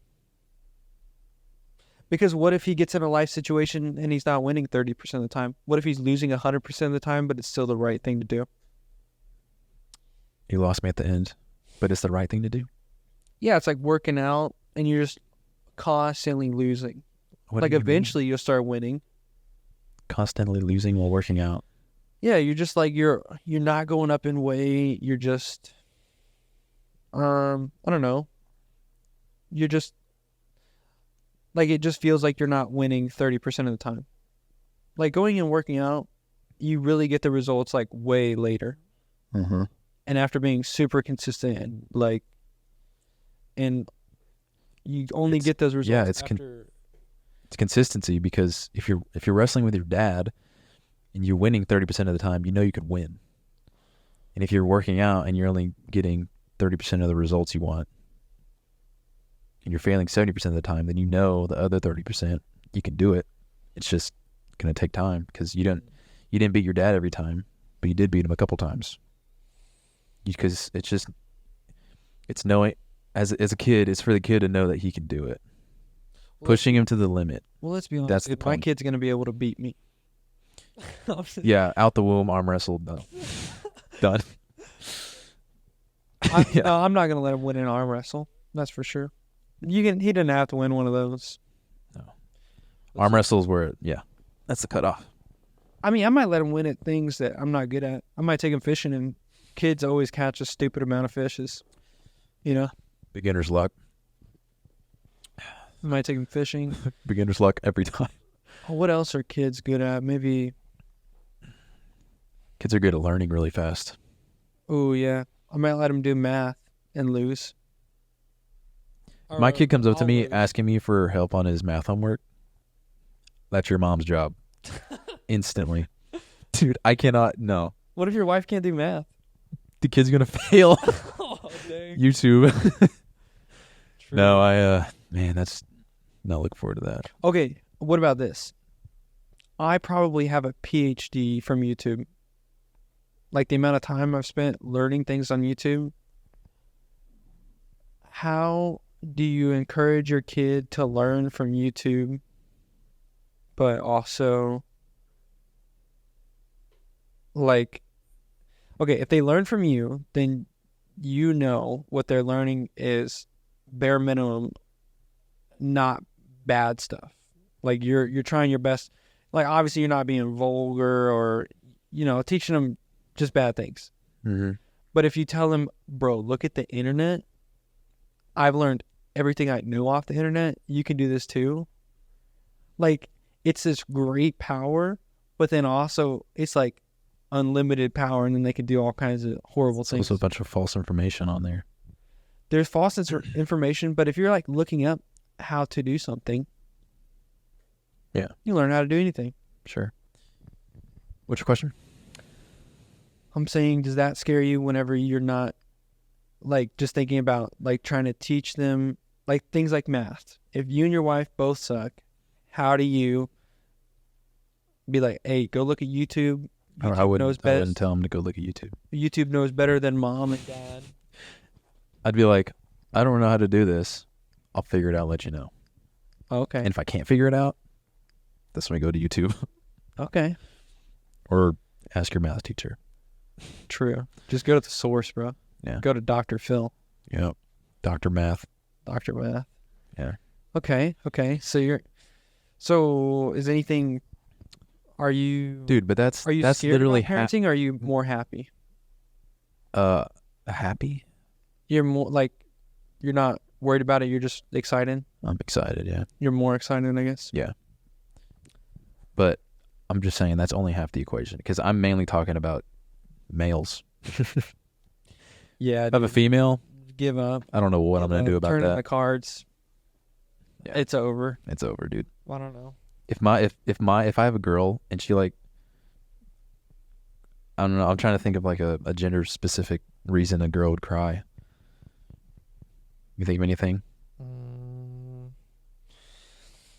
Because what if he gets in a life situation and he's not winning 30% of the time? What if he's losing 100% of the time, but it's still the right thing to do? You lost me at the end, but it's the right thing to do. Yeah, it's like working out and you're just constantly losing. What like do you mean? eventually you'll start winning. Constantly losing while working out. Yeah, you're just like you're not going up in weight. You're just I don't know. You're just like, it just feels like you're not winning 30% of the time. Like going and working out, you really get the results like way later. Mm-hmm. And after being super consistent and you only get those results. Yeah, it's consistency, because if you're wrestling with your dad and you're winning 30% of the time, you could win. And if you're working out and you're only getting 30% of the results you want, and you're failing 70% of the time, then the other 30% you can do it. It's just gonna take time, because you didn't beat your dad every time, but you did beat him a couple times. Because it's knowing as a kid, it's for the kid to know that he can do it. Well, Pushing him to the limit. Well, let's be honest. That's the My point. kid's gonna be able to beat me. Yeah, out the womb, arm wrestle, done. Done. Yeah. No, I'm not gonna let him win an arm wrestle. That's for sure. He didn't have to win one of those. No. Arm wrestles where, that's the cutoff. I mean, I might let him win at things that I'm not good at. I might take him fishing, and kids always catch a stupid amount of fishes. You know, Beginner's luck. I might take him fishing. Beginner's luck every time. Oh, what else are kids good at? Maybe. Kids are good at learning really fast. Oh yeah, I might let him do math and lose. My kid comes up to I'll me lose. asking me for help on his math homework. That's your mom's job. Instantly. Dude, I cannot. No. What if your wife can't do math? The kid's going to fail. Oh dang. YouTube. True. No, man, that's not looking forward to that. Okay, what about this? I probably have a PhD from YouTube. Like the amount of time I've spent learning things on YouTube. How do you encourage your kid to learn from YouTube, but also, like, okay, if they learn from you, then you know what they're learning is bare minimum, not bad stuff. Like you're trying your best. Like obviously you're not being vulgar or, teaching them just bad things. Mm-hmm. But if you tell them, bro, look at the internet. I've learned everything I know off the internet. You can do this too. Like it's this great power, but then also it's like unlimited power, and then they can do all kinds of horrible There's things. also a bunch of false information on there. There's false information, but if you're like looking up how to do something, you learn how to do anything. Sure. What's your question? I'm saying, does that scare you whenever you're not like just thinking about like trying to teach them like things like math? If you and your wife both suck, how do you be like, hey, go look at YouTube? I wouldn't tell him to go look at YouTube. YouTube knows better than mom and dad. I'd be like, I don't know how to do this. I'll figure it out, let you know. Okay. And if I can't figure it out, that's when I go to YouTube. Okay. Or ask your math teacher. True. Just go to the source, bro. Yeah. Go to Dr. Phil. Yep. Dr. Math. Dr. Math. Yeah. Okay. So are you Dude, but that's scared literally about parenting, or are you more happy? happy? You're more like, you're not worried about it, you're just excited? I'm excited, yeah. You're more excited, I guess? Yeah. But I'm just saying that's only half the equation because I'm mainly talking about males. Yeah. If I have a female, Give up. I don't know what I'm going to do about Turn in that. the cards. Yeah. It's over. It's over, dude. I don't know. If I have a girl and she like, I don't know, I'm trying to think of like a gender specific reason a girl would cry. You think of anything?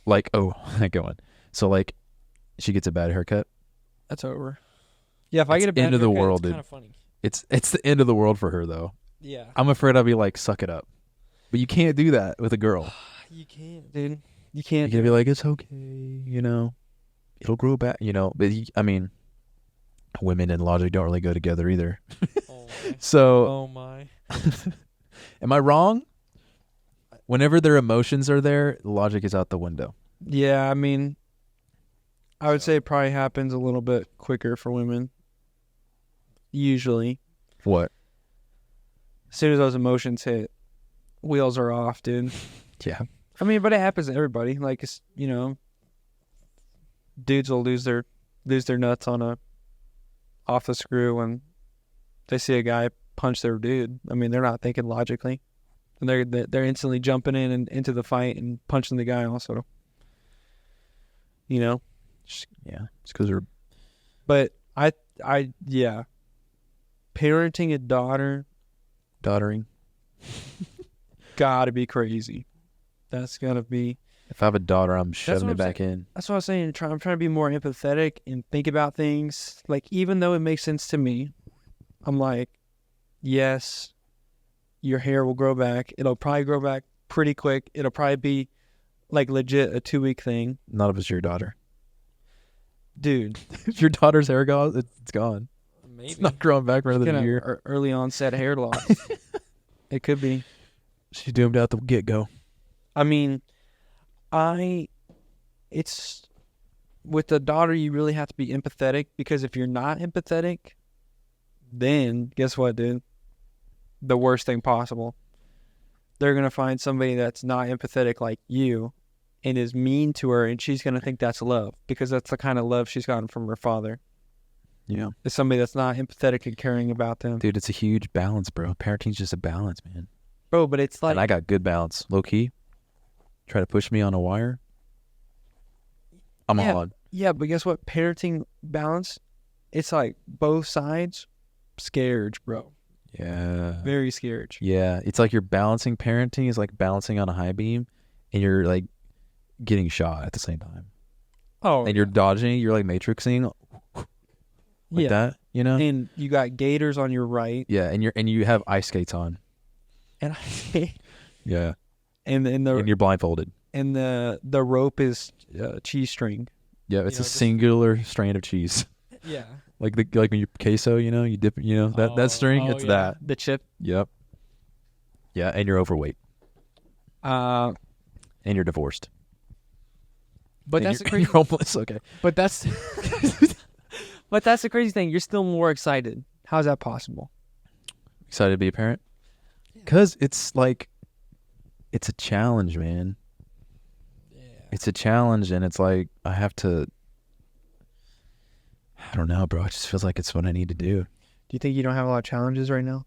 Like, oh, go on. So like, she gets a bad haircut. That's over. Yeah, if I It's get a bad end of the haircut, world, it's dude. kind of funny. It's the end of the world for her though. Yeah. I'm afraid I'll be like, suck it up. But you can't do that with a girl. You can't, dude. You You can't. can be like, it's okay, it'll grow back, But I mean, women and logic don't really go together either. Oh my. So, Oh my. am I wrong? Whenever their emotions are there, logic is out the window. Yeah, I mean, I would say it probably happens a little bit quicker for women. Usually. What? As soon as those emotions hit, wheels are off, dude. Yeah. I mean, but it happens to everybody. Like, it's, dudes will lose their nuts off the screw when they see a guy punch their dude. I mean, they're not thinking logically, and they're instantly jumping in and into the fight and punching the guy also. Yeah. It's because they're But yeah, parenting a daughter doddering. gotta be crazy. That's gotta be. If I have a daughter, I'm shoving what it I'm back in. That's what I was saying. I'm trying to be more empathetic and think about things. Like, even though it makes sense to me, I'm like, yes, your hair will grow back. It'll probably grow back pretty quick. It'll probably be like legit a 2-week thing. Not if it's your daughter. Dude. If your daughter's hair goes, it's gone. Maybe. It's not growing back for another year. Early onset hair loss. It could be. She's doomed out the get-go. I mean, it's with the daughter, you really have to be empathetic, because if you're not empathetic, then guess what, dude? The worst thing possible. They're going to find somebody that's not empathetic like you and is mean to her, and she's going to think that's love, because that's the kind of love she's gotten from her father. Yeah. It's somebody that's not empathetic and caring about them. Dude, it's a huge balance, bro. Parenting's just a balance, man. Bro, but it's like... And I got good balance. Low key. Try to push me on a wire. I'm on. Yeah, but guess what? Parenting balance, it's like both sides scared, bro. Yeah. Very scared. Yeah. It's like you're balancing parenting is like balancing on a high beam, and you're like getting shot at the same time. Oh. And you're dodging, you're like matrixing like that, you know? And you got gators on your right. Yeah, and you have ice skates on. And Yeah. and you're blindfolded. And the rope is cheese string. Yeah, it's a singular strand of cheese. Yeah. Like when you queso, you know, you dip, you know, that string, it's that. The chip. Yep. Yeah, and you're overweight. And you're divorced. But and that's the crazy. You're homeless. Okay. But that's but that's the crazy thing. You're still more excited. How's that possible? Excited to be a parent? Because it's like, it's a challenge, man. Yeah. It's a challenge, and it's like, I don't know, bro. It just feels like it's what I need to do. Do you think you don't have a lot of challenges right now?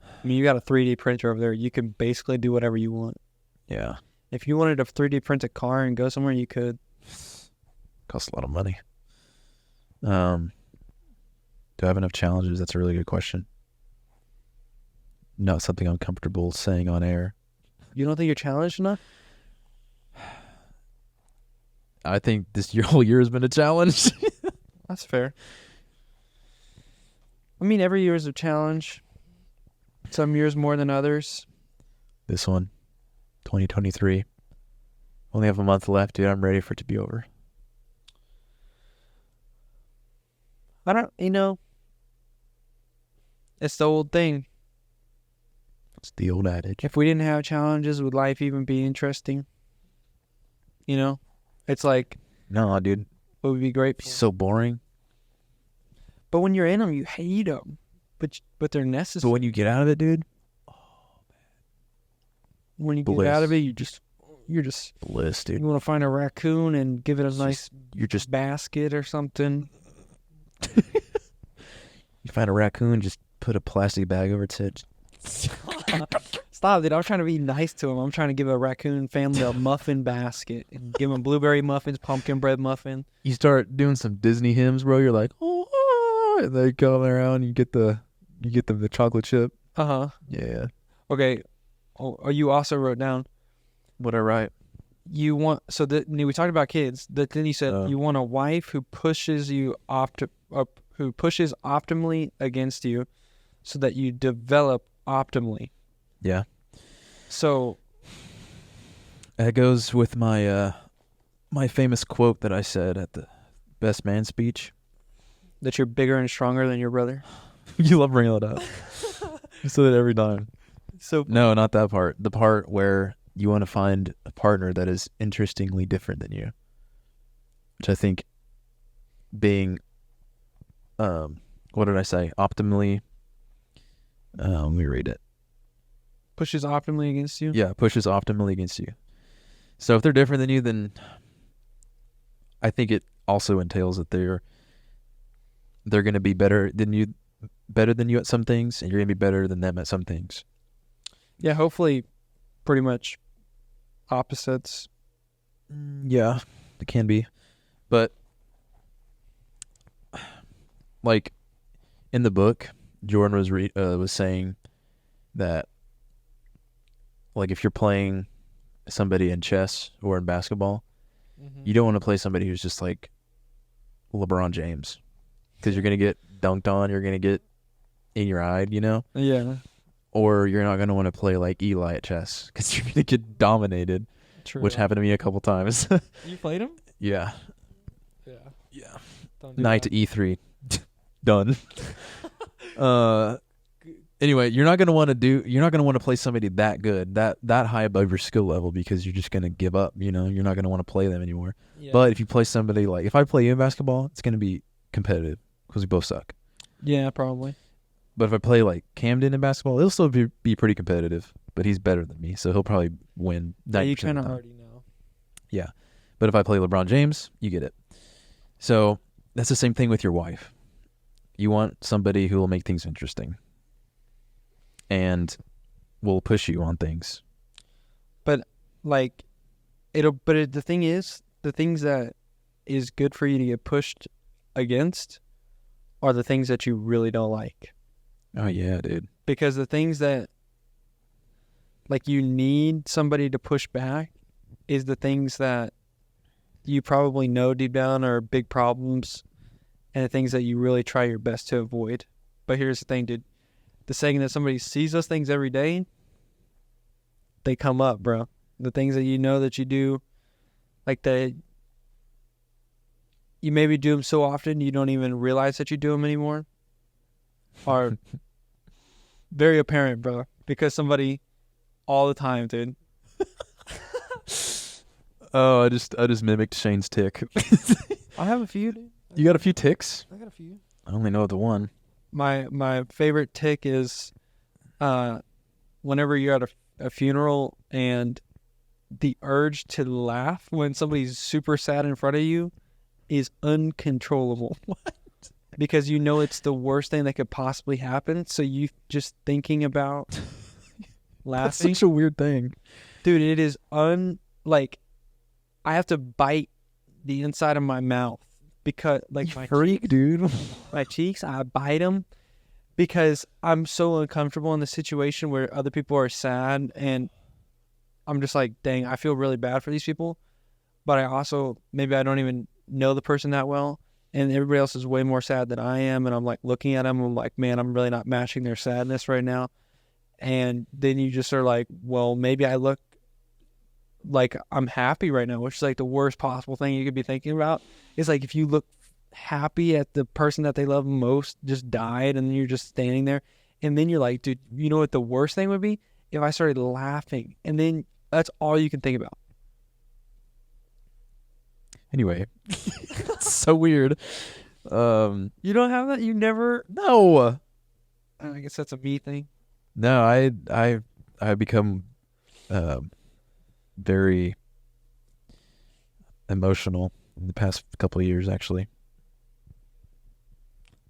I mean, you got a 3D printer over there. You can basically do whatever you want. Yeah. If you wanted to 3D print a car and go somewhere, you could. Costs a lot of money. Do I have enough challenges? That's a really good question. Not something I'm comfortable saying on air. You don't think you're challenged enough? I think this whole year has been a challenge. That's fair. I mean, every year is a challenge. Some years more than others. This one, 2023. Only have a month left, dude. I'm ready for it to be over. It's the old thing. It's the old adage. If we didn't have challenges, would life even be interesting? You know? It's like... No, dude. What would be great? It's so boring. But when you're in them, you hate them. But they're necessary. But when you get out of it, dude... Oh, man. When you Bliss. get out of it, you're just... Bliss, dude. You want to find a raccoon and give it a nice you're just basket or something. You find a raccoon, just put a plastic bag over its head. Stop, dude. I'm trying to be nice to him. I'm trying to give a raccoon family a muffin basket and give them blueberry muffins, pumpkin bread muffin. You start doing some Disney hymns, bro. You're like, oh, and they come around. You get the chocolate chip. Uh-huh. Yeah. Okay. Oh, you also wrote down. What I write? You want we talked about kids. Then you said you want a wife who pushes you who pushes optimally against you, so that you develop optimally. Yeah. So that goes with my my famous quote that I said at the best man speech. That you're bigger and stronger than your brother. You love bringing that up. You say that every time. So no, not that part. The part where you want to find a partner that is interestingly different than you, which I think being, what did I say? Optimally. Let me read it. Pushes optimally against you? Yeah, pushes optimally against you. So if they're different than you, then I think it also entails that they're going to be better than you at some things, and you're going to be better than them at some things. Yeah, hopefully pretty much opposites. Yeah, it can be. But like in the book, Jordan was saying that, like, if you're playing somebody in chess or in basketball, you don't want to play somebody who's just like LeBron James, because you're going to get dunked on, you're going to get in your eye, you know? Yeah. or you're not gonna want to play like Eli at chess because you're gonna get dominated, True. which happened to me a couple times. You played him? Yeah. Yeah. Yeah. Don't do Knight that. to E3. Done. Anyway, you're not gonna want to play somebody that good, that high above your skill level, because you're just gonna give up. You're not gonna want to play them anymore. Yeah. But if you play somebody like, if I play you in basketball, it's gonna be competitive because we both suck. Yeah, probably. But if I play like Camden in basketball, it'll still be pretty competitive. But he's better than me, so he'll probably win 90% Yeah, you of the kind of time. already know. Yeah. But if I play LeBron James, you get it. So that's the same thing with your wife. You want somebody who will make things interesting and will push you on things. Like, the thing is, the things that is good for you to get pushed against are the things that you really don't like. Oh, yeah, dude. Because the things that, like, you need somebody to push back is the things that you probably know deep down are big problems and the things that you really try your best to avoid. But here's the thing, dude. The second that somebody sees those things every day, they come up, bro. The things that you know that you do, like you maybe do them so often you don't even realize that you do them anymore, are very apparent, bro. Because somebody all the time, dude. Oh, I just mimicked Shane's tick. I have a few, dude. You got a few ticks? I got a few. I only know the one. My favorite tick is whenever you're at a funeral and the urge to laugh when somebody's super sad in front of you is uncontrollable. What? Because you know it's the worst thing that could possibly happen, so you just thinking about That's laughing. such a weird thing. Dude, it is like I have to bite the inside of my mouth because like my Freak, dude. my cheeks, I bite them because I'm so uncomfortable in the situation where other people are sad, and I'm just like, dang, I feel really bad for these people, but I also, maybe I don't even know the person that well, and everybody else is way more sad than I am, and I'm like looking at them, I'm like, man, I'm really not matching their sadness right now. And then you just are like, well, maybe I look like I'm happy right now, which is like the worst possible thing you could be thinking about. It's like if you look happy at the person that they love most just died, and then you're just standing there, and then you're like, dude, you know what the worst thing would be? If I started laughing, and then that's all you can think about. Anyway, it's so weird. You don't have that? You never? No. I guess that's a me thing. No, I become very emotional in the past couple of years, actually.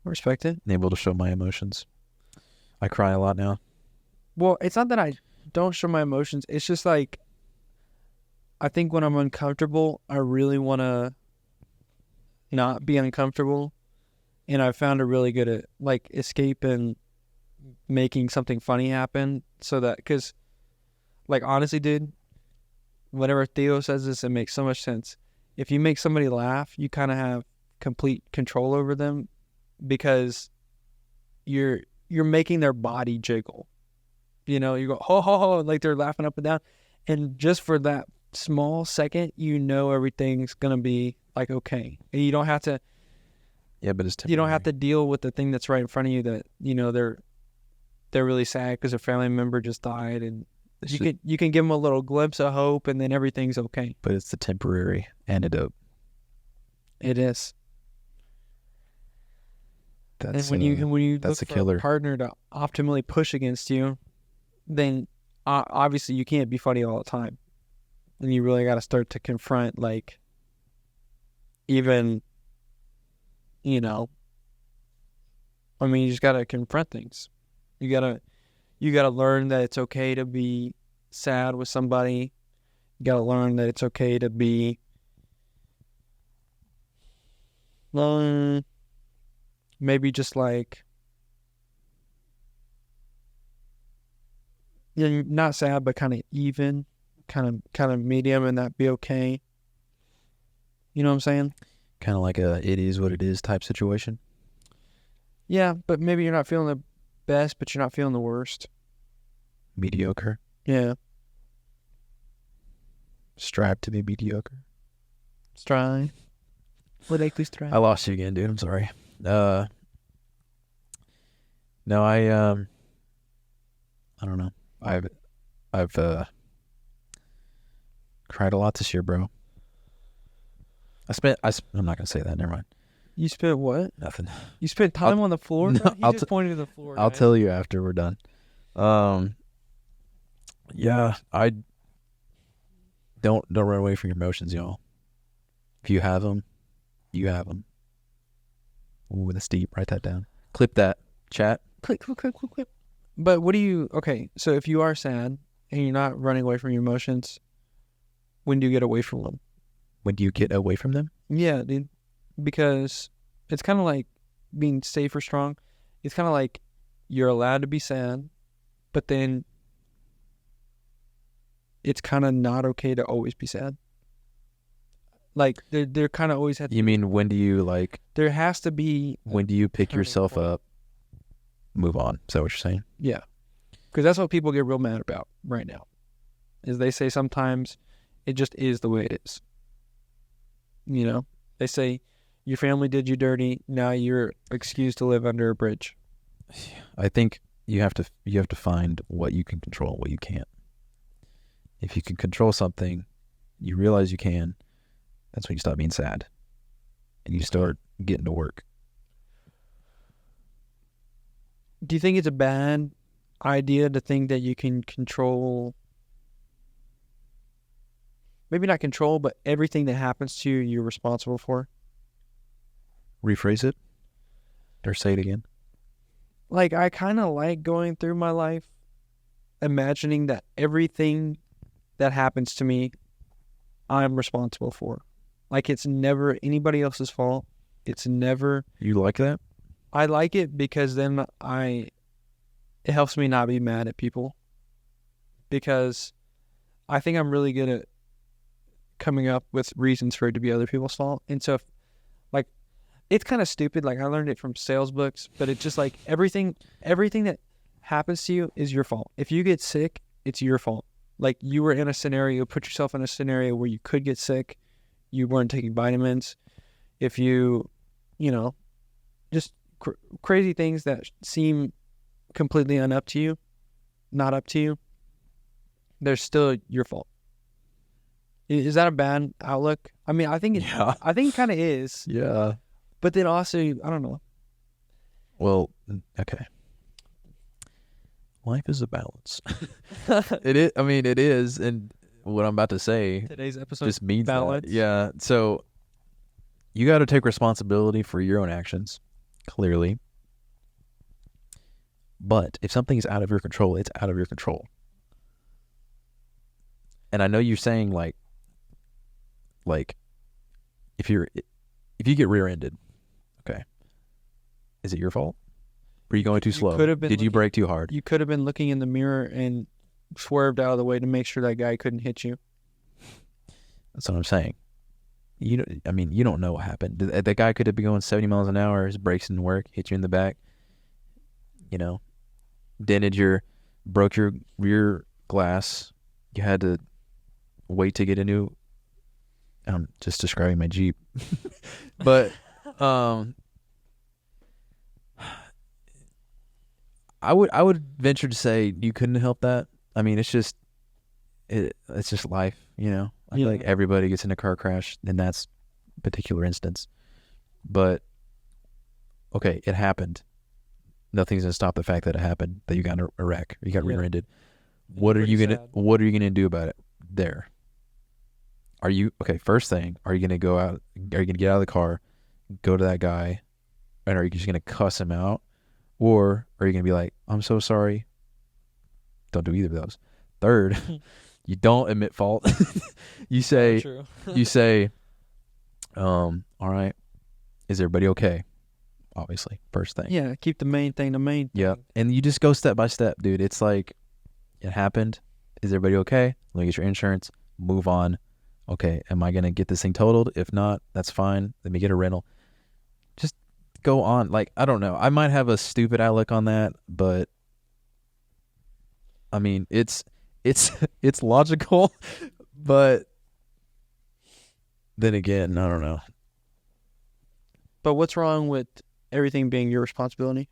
I respect it. Able to show my emotions. I cry a lot now. Well, it's not that I don't show my emotions. It's just like, I think when I'm uncomfortable, I really want to not be uncomfortable. And I found it really good at like escape and making something funny happen. So that, because like honestly, dude, whenever Theo says this, it makes so much sense. If you make somebody laugh, you kind of have complete control over them because you're making their body jiggle. You know, you go, ho, ho, ho, like they're laughing up and down. And just for that small second, you know everything's going to be like okay. And you don't have to, Yeah, but it's you don't have to deal with the thing that's right in front of you that, you know, they're really sad because a family member just died, and you can give them a little glimpse of hope, and then everything's okay. But it's the temporary antidote. It is. That's And when you that's look a for killer. a partner to optimally push against you, then obviously you can't be funny all the time, and you really got to start to confront, like, even, you know, I mean, you just got to confront things. You gotta learn that it's okay to be sad with somebody. You gotta learn that it's okay to be maybe just like, you know, not sad, but kind of even, kind of medium, and that be okay. You know what I'm saying? Kind of like a it is what it is type situation. Yeah, but maybe you're not feeling the best, but you're not feeling the worst. Mediocre. Yeah. Strive to be mediocre. Strive. Politically strive. I lost you again, dude. I'm sorry. No, I don't know. I've cried a lot this year, bro. I'm not gonna say that. Never mind. You spent what? Nothing. You spent time on the floor? No, bro? He I'll just pointed to the floor. I'll guys. tell you after we're done. Yeah, I don't run away from your emotions, y'all. If you have them, you have them. Ooh, that's deep. Write that down. Clip that. Chat. Click. But what do you? Okay, so if you are sad and you're not running away from your emotions, when do you get away from them? When do you get away from them? Yeah, dude. Because it's kind of like being safe or strong. It's kind of like you're allowed to be sad, but then it's kind of not okay to always be sad. Like there kind of always has. You mean when do you There has to be. When do you pick turning yourself point. up? Move on. Is that what you're saying? Yeah, because that's what people get real mad about right now. Is they say sometimes it just is the way it is. You know, they say your family did you dirty. Now you're excused to live under a bridge. I think you have to find what you can control, what you can't. If you can control something, you realize you can. That's when you stop being sad, and you start getting to work. Do you think it's a bad idea to think that you can control, maybe not control, but everything that happens to you, you're responsible for? Rephrase it, or say it again. Like, I kind of like going through my life imagining that everything that happens to me, I'm responsible for. Like, it's never anybody else's fault. It's never... You like that? I like it because then it helps me not be mad at people. Because I think I'm really good at coming up with reasons for it to be other people's fault. And so, it's kind of stupid. Like, I learned it from sales books, but it's just like everything that happens to you is your fault. If you get sick, it's your fault. Like, you were in a scenario, put yourself in a scenario where you could get sick. You weren't taking vitamins. If you just crazy things that seem completely not up to you, they're still your fault. Is that a bad outlook? I mean, I think it kind of is. Yeah. But then also, I don't know. Well, okay. Life is a balance. It is. I mean, it is, and what I'm about to say Today's episode just means balance. that. Yeah. So you got to take responsibility for your own actions, clearly. But if something is out of your control, it's out of your control. And I know you're saying like if you get rear-ended, okay, is it your fault? Were you going too slow? Did you brake too hard? You could have been looking in the mirror and swerved out of the way to make sure that guy couldn't hit you. That's what I'm saying. You don't know what happened. That guy could have been going 70 miles an hour. His brakes didn't work. Hit you in the back. Broke your rear glass. You had to wait to get a new. I'm just describing my Jeep, but I would venture to say you couldn't help that. I mean, it's just life, I feel like everybody gets in a car crash in that particular instance. But okay, it happened. Nothing's gonna stop the fact that it happened. That you got in a wreck. You got rear-ended. What are you gonna do about it? There. Are you okay? First thing, are you gonna go out? Are you gonna get out of the car, go to that guy, and are you just gonna cuss him out, or are you gonna be like, "I'm so sorry"? Don't do either of those. Third, you don't admit fault. you say, all right, is everybody okay? Obviously, first thing. Yeah, keep the main thing the main thing. Yeah, and you just go step by step, dude. It's like, it happened. Is everybody okay? Let me get your insurance. Move on. Okay, am I going to get this thing totaled? If not, that's fine. Let me get a rental. Just go on. Like, I don't know. I might have a stupid outlook on that, but I mean, it's it's logical, but then again, I don't know. But what's wrong with everything being your responsibility?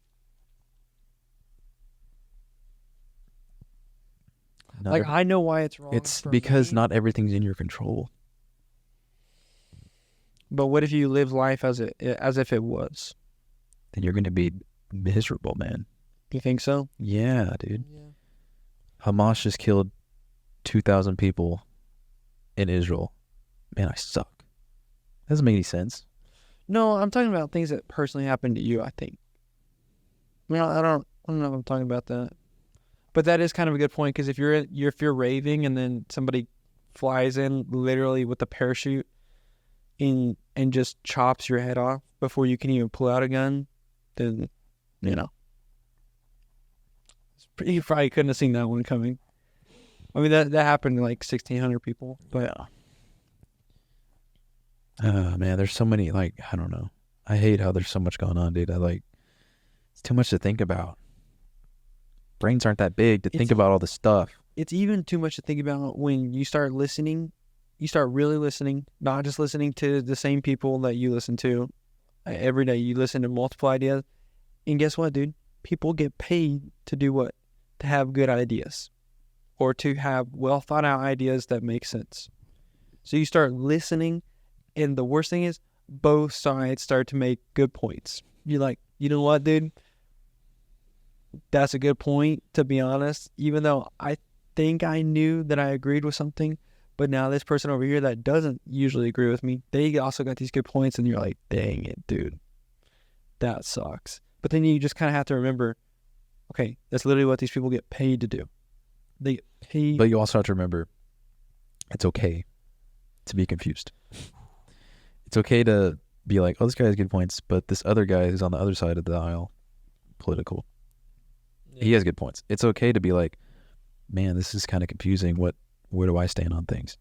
Not Like, every- I know why it's wrong. it's for because me, not everything's in your control. But what if you live life as if it was? Then you're gonna be miserable, man. You think so? Yeah, dude. Yeah. Hamas just killed 2,000 people in Israel. Man, I suck. Doesn't make any sense. No, I'm talking about things that personally happened to you, I think. I don't know if I'm talking about that. But that is kind of a good point, because if you're raving and then somebody flies in literally with a parachute and just chops your head off before you can even pull out a gun, then you you probably couldn't have seen that one coming. I mean, that happened to like 1,600 people, but Man, there's so many, like, I don't know. I hate how there's so much going on, dude. It's too much to think about. Brains aren't that big to think It's- about all this stuff. it's even too much to think about when you start listening. You start really listening, not just listening to the same people that you listen to every day. You listen to multiple ideas. And guess what, dude? People get paid to do what? To have good ideas or to have well thought out ideas that make sense. So you start listening, and the worst thing is both sides start to make good points. You're like, you know what, dude? That's a good point, to be honest, even though I think I knew that I agreed with something. But now this person over here that doesn't usually agree with me, they also got these good points, and you're like, dang it, dude. That sucks. But then you just kind of have to remember, okay, that's literally what these people get paid to do. They get paid. But you also have to remember, it's okay to be confused. It's okay to be like, oh, this guy has good points, but this other guy who's on the other side of the aisle, political, he has good points. It's okay to be like, man, this is kind of confusing. Where do I stand on things?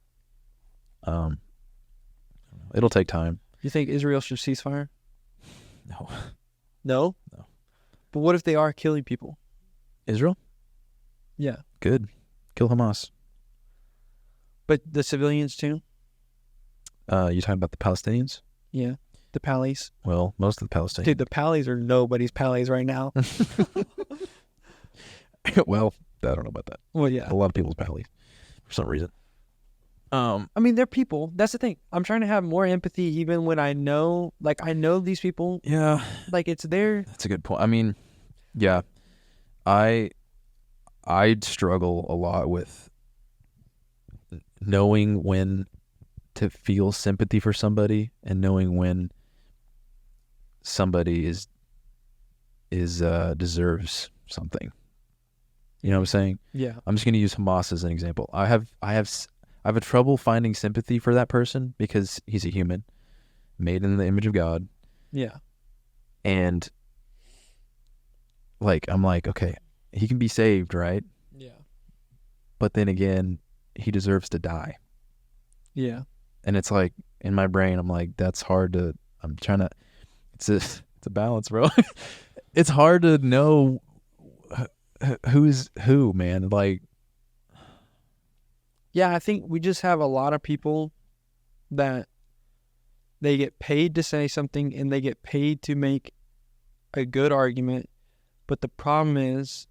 It'll take time. You think Israel should ceasefire? No. No? No. But what if they are killing people? Israel? Yeah. Good. Kill Hamas. But the civilians too? You talking about the Palestinians? Yeah. The pallies. Well, most of the Palestinians. Dude, the pallies are nobody's pallies right now. Well, I don't know about that. Well, yeah. A lot of people's pallies for some reason. I mean, they're people. That's the thing. I'm trying to have more empathy even when I know these people. Yeah, Like, it's their... that's a good point. I mean, yeah, I struggle a lot with knowing when to feel sympathy for somebody and knowing when somebody is deserves something. You know what I'm saying? Yeah. I'm just going to use Hamas as an example. I have trouble finding sympathy for that person because he's a human made in the image of God. Yeah. And like, I'm like, okay, he can be saved, right? Yeah. But then again, he deserves to die. Yeah. And it's like, in my brain, I'm like, that's hard to, I'm trying to, it's a balance, bro. It's hard to know who's who, man. Like, Yeah, I think we just have a lot of people that they get paid to say something and they get paid to make a good argument. But the problem is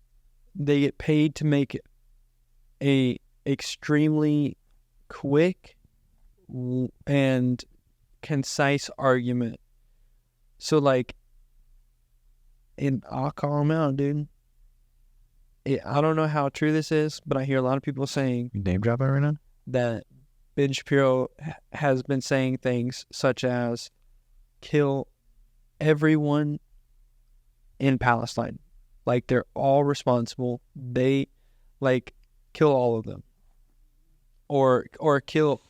they get paid to make a extremely quick and concise argument. So, like, and I'll call them out, dude. I don't know how true this is, but I hear a lot of people saying you name dropping right now? that Ben Shapiro has been saying things such as kill everyone in Palestine. Like, they're all responsible. They, like, kill all of them. Or kill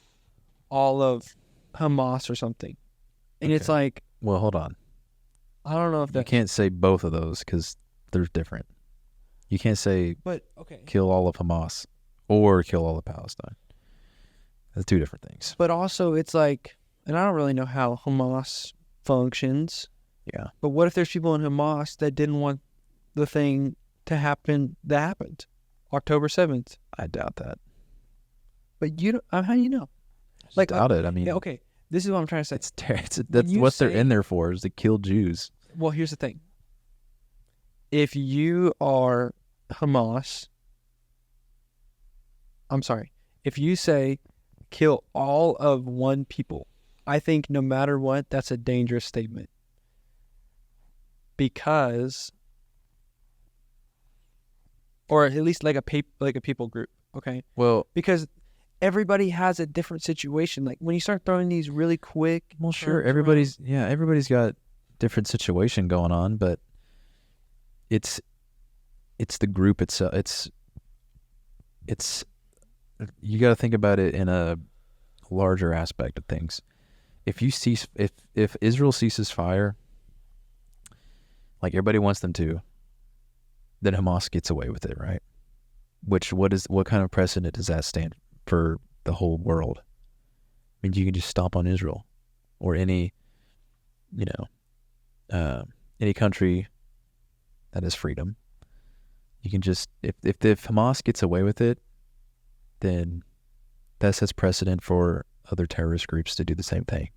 all of Hamas or something. And it's Okay. like, Well, hold on. I don't know if You that... can't say both of those because they're different. You can't say But, okay. kill all of Hamas or kill all of Palestine. That's two different things. But also, it's like, and I don't really know how Hamas functions. Yeah. But what if there's people in Hamas that didn't want the thing to happen that happened? October 7th. I doubt that. But you don't, how do you know? I just doubt it. I mean, Yeah, okay. This is what I'm trying to say. that's you what they're say- in there for, is to kill Jews. Well, here's the thing. If you are Hamas, I'm sorry. If you say kill all of one people, I think no matter what, that's a dangerous statement. Because, or at least like a people group, okay? Well, Because everybody has a different situation. Like when you start throwing these really quick, well, sure. terms Everybody's got different situation going on, but it's the group itself. It's you got to think about it in a larger aspect of things. If Israel ceases fire, like everybody wants them to, then Hamas gets away with it, right? What kind of precedent does that stand for the whole world? I mean, you can just stomp on Israel or any country that has freedom. You can just, if Hamas gets away with it, then that sets precedent for other terrorist groups to do the same thing.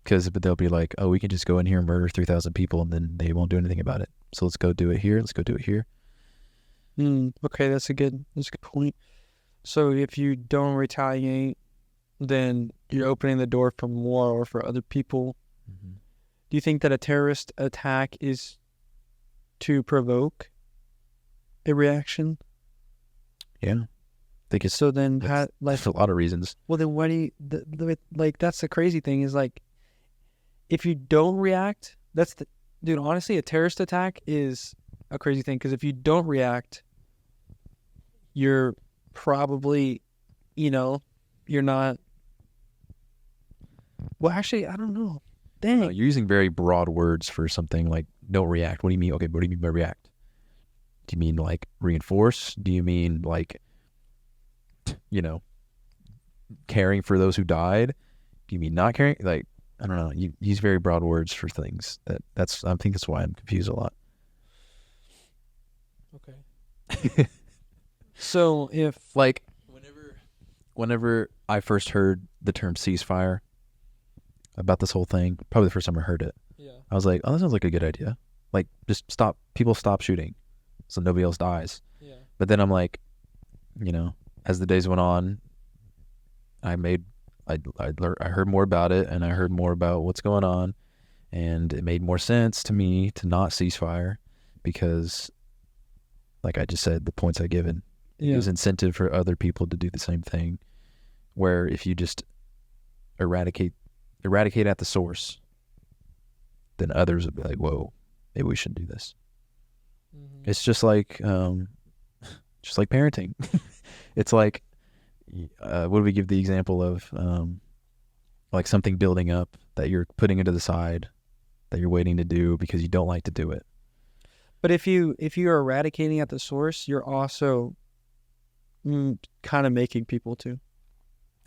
Because they'll be like, oh, we can just go in here and murder 3,000 people and then they won't do anything about it. So let's go do it here. Let's go do it here. Okay, that's a good point. So if you don't retaliate, then you're opening the door for more or for other people. Mm-hmm. Do you think that a terrorist attack is to provoke a reaction? Yeah. I think it's, So then, that's a lot of reasons. well, then why do you, like, that's the crazy thing is like, if you don't react, dude, honestly, a terrorist attack is a crazy thing because if you don't react, you're probably, you're not, well, actually, I don't know. Dang. You're using very broad words for something like don't react. What do you mean? Okay, what do you mean by react? Do you mean like reinforce? Do you mean like, caring for those who died? Do you mean not caring? Like, I don't know. You use very broad words for things. I think that's why I'm confused a lot. Okay. So if Like, whenever I first heard the term ceasefire about this whole thing, probably the first time I heard it, I was like, oh, that sounds like a good idea. Like, just people stop shooting so nobody else dies. Yeah. But then I'm like, as the days went on, I heard more about it, and I heard more about what's going on, and it made more sense to me to not ceasefire because, like I just said, the points I given, there's incentive for other people to do the same thing. Where if you just eradicate at the source, then others will be like, whoa, maybe we shouldn't do this. Mm-hmm. It's just like parenting. It's like, what do we give the example of? Like something building up that you're putting into the side that you're waiting to do because you don't like to do it. But if you're eradicating at the source, you're also kind of making people too.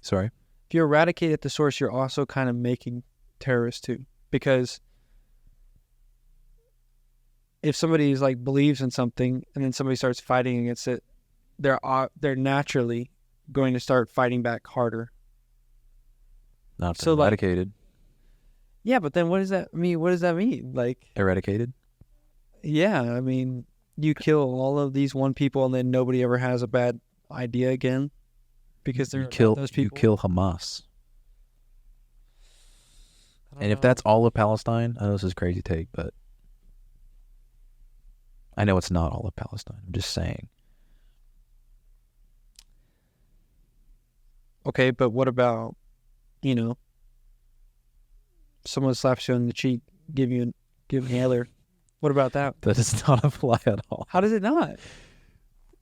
Sorry? If you eradicate at the source, you're also kind of making terrorists too. Because if somebody's like believes in something and then somebody starts fighting against it, they're naturally going to start fighting back harder. Not So, like- eradicated. Yeah, but then what does that mean? What does that mean? Like, Eradicated? yeah, I mean, you kill all of these one people and then nobody ever has a bad idea again because they're those You people. kill Hamas. I don't And if know. that's all of Palestine, I know this is a crazy take, but I know it's not all of Palestine. I'm just saying. Okay, but what about, someone slaps you on the cheek, give you an other. What about that? That does not apply at all. How does it not?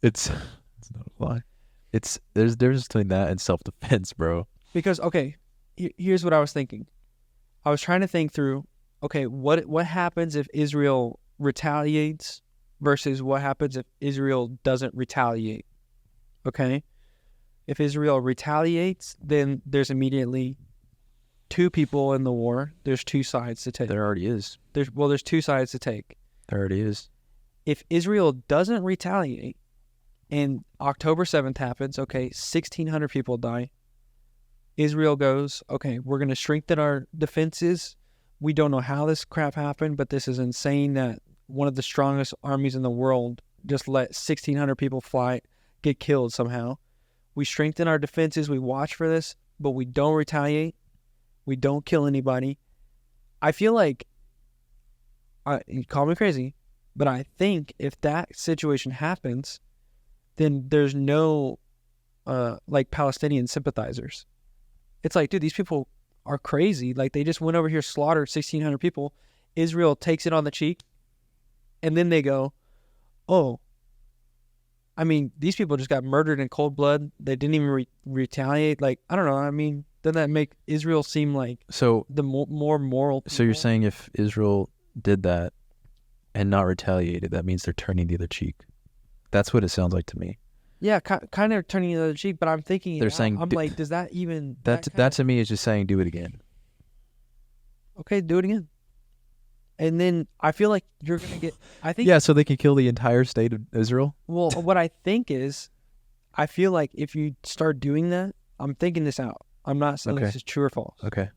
It's not a lie. There's a difference between that and self-defense, bro. Because, okay, here's what I was thinking. I was trying to think through, okay, what happens if Israel retaliates versus what happens if Israel doesn't retaliate? Okay? If Israel retaliates, then there's immediately two people in the war. There's two sides to take. There already is. There's two sides to take. There already is. if Israel doesn't retaliate and October 7th happens, okay, 1,600 people die. Israel goes, okay, we're going to strengthen our defenses. We don't know how this crap happened, but this is insane that one of the strongest armies in the world just let 1,600 people get killed somehow. We strengthen our defenses. We watch for this, but we don't retaliate. We don't kill anybody. I feel like, you call me crazy, but I think if that situation happens, then there's no like Palestinian sympathizers. It's like, dude, these people are crazy. Like, they just went over here, slaughtered 1,600 people. Israel takes it on the cheek, and then they go, oh, I mean, these people just got murdered in cold blood. They didn't even retaliate. Like, I don't know. I mean, doesn't that make Israel seem like the more moral people? So you're saying if Israel did that and not retaliated, that means they're turning the other cheek. That's what it sounds like to me. Yeah, kind of turning the other cheek, but I'm thinking they're saying, I'm like, does that even... That to me is just saying do it again. Okay, do it again. And then I feel like you're going to get... I think... Yeah, so they can kill the entire state of Israel? Well, what I think is, I feel like if you start doing that, I'm thinking this out. I'm not saying this is true or false. Okay.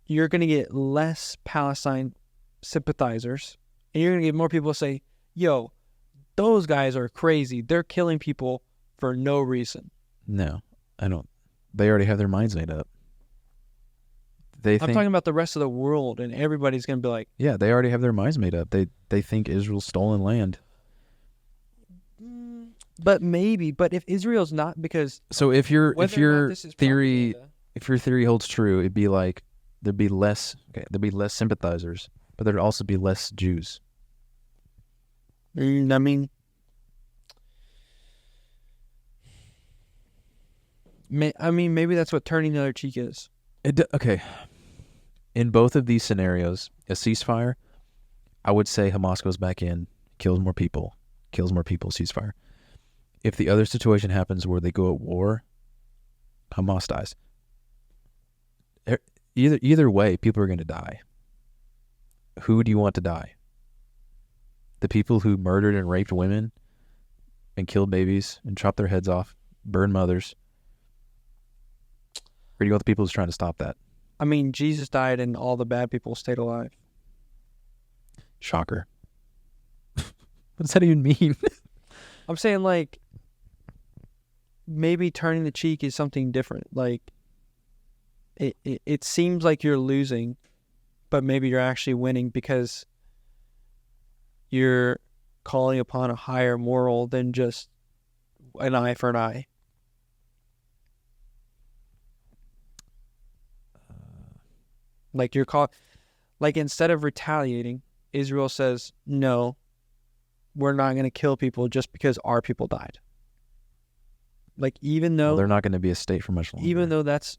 You're going to get less Palestine sympathizers, and you're going to get more people say, yo, those guys are crazy. They're killing people for no reason. No, I don't. They already have their minds made up. I'm talking about the rest of the world, and everybody's going to be like... Yeah, they already have their minds made up. They think Israel's stolen land. But maybe. But if Israel's not, because... So if your theory holds true, it'd be like there'd be less sympathizers, but there'd also be less Jews. I mean, maybe that's what turning the other cheek is. Okay. In both of these scenarios, a ceasefire, I would say Hamas goes back in, kills more people, ceasefire. If the other situation happens where they go at war, Hamas dies. Either way, people are going to die. Who do you want to die? The people who murdered and raped women and killed babies and chopped their heads off, burned mothers? Or do you want the people who's trying to stop that? I mean, Jesus died and all the bad people stayed alive. Shocker. What does that even mean? I'm saying, like, maybe turning the cheek is something different. Like, it seems like you're losing, but maybe you're actually winning because you're calling upon a higher moral than just an eye for an eye. Like instead of retaliating, Israel says, no, we're not going to kill people just because our people died. Like, even though... Well, they're not going to be a state for much longer. Even though that's...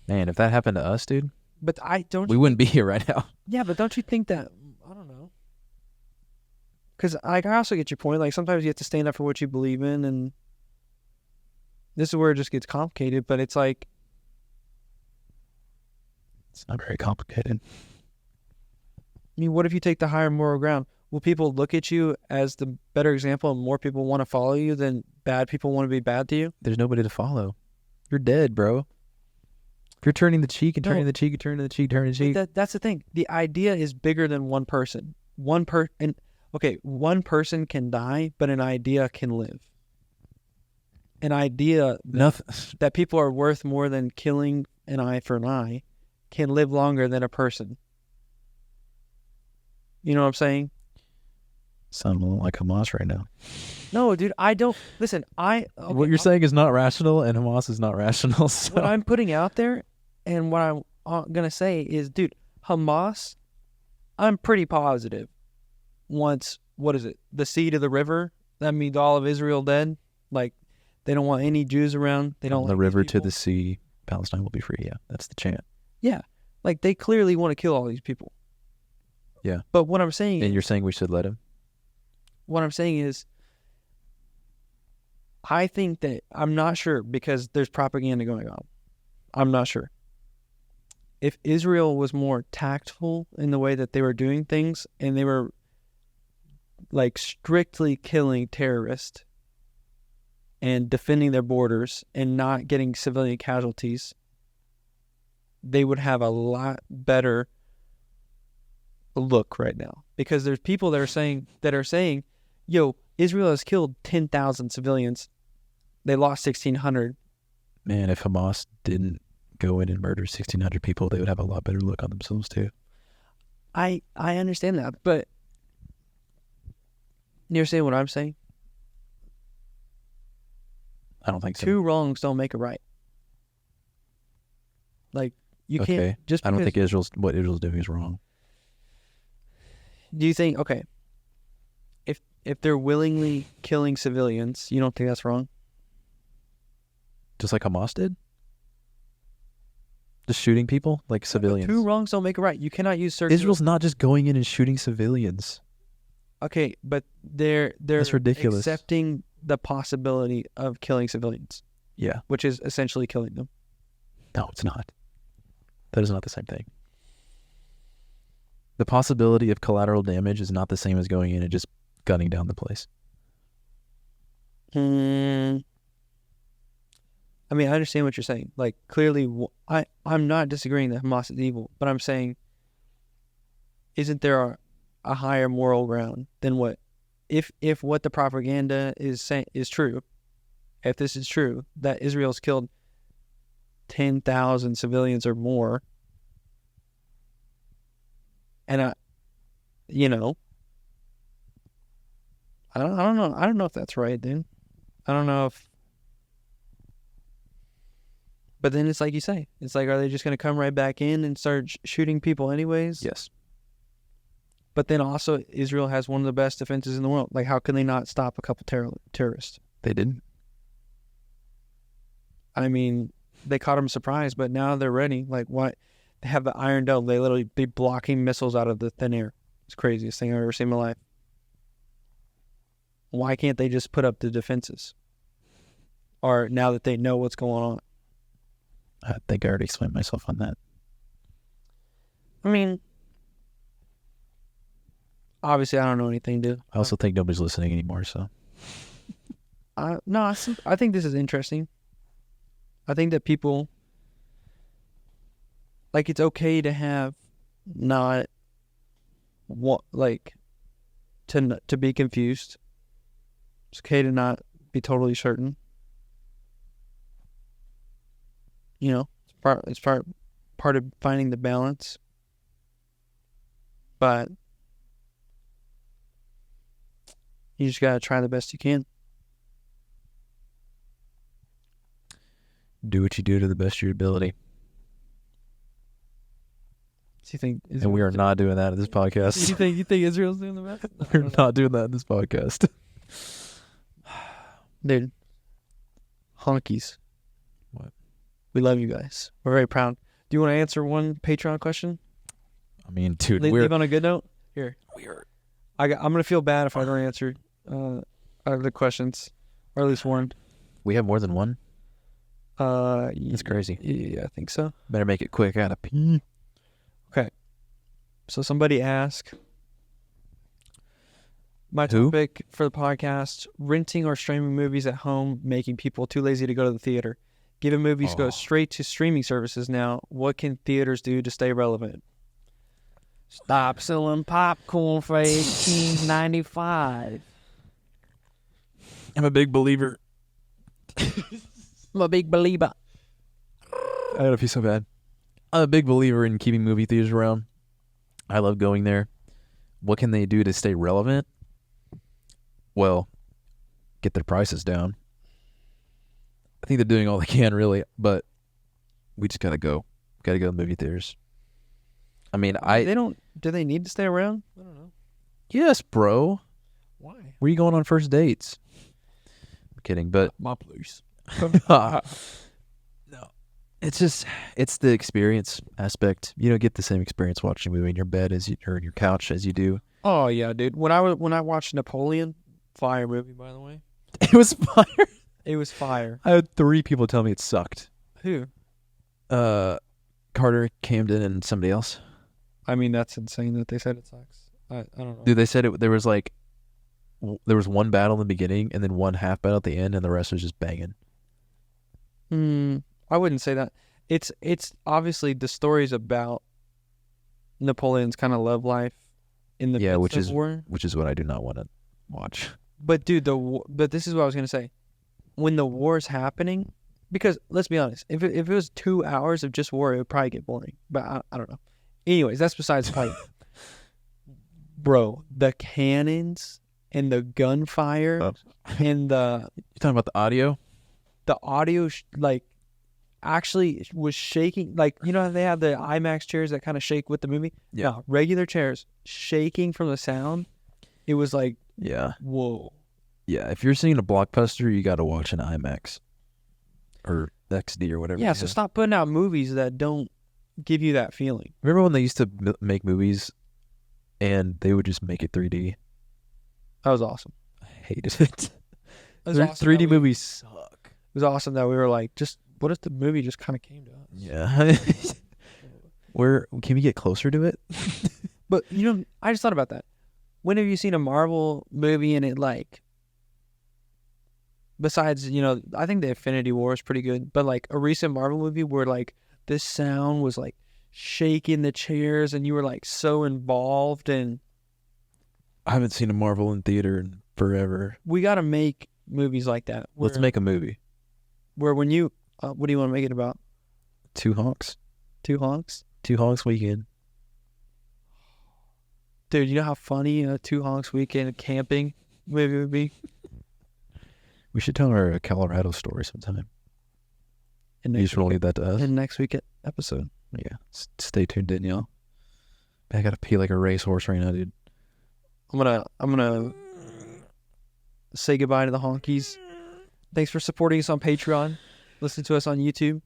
Man, if that happened to us, dude... But we wouldn't be here right now. Yeah, but don't you think that... I don't know. Because I also get your point. Like, sometimes you have to stand up for what you believe in, and this is where it just gets complicated, but it's like... It's not very complicated. I mean, what if you take the higher moral ground? Will people look at you as the better example and more people want to follow you than bad people want to be bad to you? There's nobody to follow. You're dead, bro. If you're turning the cheek and turning the cheek and turning the cheek, turning the cheek. That's the thing. The idea is bigger than one person. One person can die, but an idea can live. An idea that people are worth more than killing an eye for an eye can live longer than a person. You know what I'm saying? Sound a little like Hamas right now. No, dude, I don't... Listen, what you're saying is not rational, and Hamas is not rational. So. What I'm putting out there, and what I'm going to say is, dude, Hamas, I'm pretty positive. Once, the sea to the river, that means all of Israel dead. Like, they don't want any Jews around. They don't From the river to the sea, Palestine will be free. Yeah, that's the chant. Yeah, like, they clearly want to kill all these people. Yeah. But what I'm saying... And you're saying we should let him? What I'm saying is, I think that... I'm not sure, because there's propaganda going on. I'm not sure. if Israel was more tactful in the way that they were doing things, and they were like strictly killing terrorists and defending their borders and not getting civilian casualties, they would have a lot better look right now. Because there's people that are saying, yo, Israel has killed 10,000 civilians. They lost 1,600. Man, if Hamas didn't go in and murder 1,600 people, they would have a lot better look on themselves too. I understand that, but you understand what I'm saying? I don't think so. Two wrongs don't make a right. Like, you can't just. I don't think what Israel's doing is wrong. Do you think, okay, if they're willingly killing civilians, you don't think that's wrong? Just like Hamas did? Just shooting people like civilians. Two wrongs don't make a right. You cannot use circular. Israel's not just going in and shooting civilians. Okay, but they're That's ridiculous. accepting the possibility of killing civilians. Yeah. Which is essentially killing them. No, it's not. That is not the same thing. The possibility of collateral damage is not the same as going in and just gunning down the place. I mean, I understand what you're saying. Like, clearly, I'm not disagreeing that Hamas is evil, but I'm saying, isn't there a higher moral ground than what, if what the propaganda is saying is true, if this is true, that Israel's killed 10,000 civilians or more, and I don't know if that's right, dude. I don't know if. But then it's like you say. It's like, are they just going to come right back in and start shooting people anyways? Yes. But then also, Israel has one of the best defenses in the world. Like, how can they not stop a couple terrorists? They didn't. I mean, they caught them surprised, but now they're ready. Like, what? They have the Iron Dome. They literally be blocking missiles out of the thin air. It's the craziest thing I've ever seen in my life. Why can't they just put up the defenses? Or now that they know what's going on? I think I already explained myself on that. I mean, obviously, I don't know anything, dude. I also think nobody's listening anymore, so. No, I think this is interesting. I think that people, like, it's okay to have not what, like, to be confused. It's okay to not be totally certain. You know, it's part of finding the balance. But you just gotta try the best you can. Do what you do to the best of your ability. So you think? And we are not doing that in this podcast. You think Israel's doing the best? We're not doing that in this podcast. Dude, honkies. What? We love you guys. We're very proud. Do you want to answer one Patreon question? I mean, dude, Leave on a good note. Here, we're. I'm gonna feel bad if I don't answer the questions, or at least one. We have more than one. It's crazy. Yeah, I think so. Better make it quick. I gotta pee. Okay. So somebody asked, my Who? topic for the podcast: renting or streaming movies at home, making people too lazy to go to the theater. Given movies go straight to streaming services now, what can theaters do to stay relevant? Stop selling popcorn for $18.95. I'm a big believer. I'm a big believer. I gotta pee so bad. I'm a big believer in keeping movie theaters around. I love going there. What can they do to stay relevant? Well, get their prices down. I think they're doing all they can, really, but we just gotta go. Gotta go to movie theaters. I mean, Do they need to stay around? I don't know. Yes, bro. Why? Where are you going on first dates? I'm kidding, but My place. no. It's the experience aspect. You don't get the same experience watching a movie in your bed or in your couch as you do. Oh yeah, dude. When I watched Napoleon, fire movie, by the way. It was fire. It was fire. I had 3 people tell me it sucked. Who? Carter, Camden, and somebody else. I mean, that's insane that they said it sucks. I don't know. Dude, they said there was like there was one battle in the beginning and then one half battle at the end, and the rest was just banging. I wouldn't say that. It's obviously the story's about Napoleon's kind of love life in the midst of war. Which is what I do not want to watch. But dude, but this is what I was gonna say. When the war's happening, because let's be honest, if it was 2 hours of just war, it would probably get boring. But I don't know. Anyways, that's besides the point. Bro, the cannons and the gunfire and You talking about the audio? the audio like actually was shaking. Like, you know how they have the IMAX chairs that kind of shake with the movie? Yeah. No, regular chairs shaking from the sound. It was like, Yeah. whoa. Yeah, if you're seeing a blockbuster, you got to watch an IMAX or XD or whatever. Yeah, so stop putting out movies that don't give you that feeling. Remember when they used to make movies and they would just make it 3D? That was awesome. I hated it. It was awesome 3D that we- movies suck. It was awesome that we were like, just what if the movie just kind of came to us? Yeah. Where can we get closer to it? But you know, I just thought about that. When have you seen a Marvel movie and it like, besides, you know, I think the Infinity War is pretty good, but like a recent Marvel movie where like this sound was like shaking the chairs and you were like so involved, and I haven't seen a Marvel in theater in forever. we got to make movies like that. Let's make a movie. Where when you, what do you want to make it about? Two honks. Two honks? Two honks weekend. Dude, you know how funny a Two Honks Weekend camping movie would be? We should tell our Colorado story sometime. And You just want to leave that to us? in next week episode. Yeah. Stay tuned in, y'all. I gotta pee like a racehorse right now, dude. I'm gonna say goodbye to the honkies. Thanks for supporting us on Patreon. Listen to us on YouTube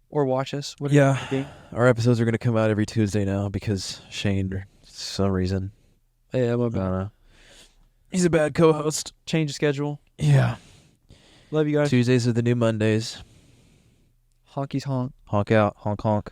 or watch us. Whatever Yeah. it may be. Our episodes are gonna come out every Tuesday now because Shane, for some reason, Yeah, I don't know. He's a bad co-host. change the schedule. Yeah. Love you guys. Tuesdays are the new Mondays. Honkies honk. Honk out. Honk honk.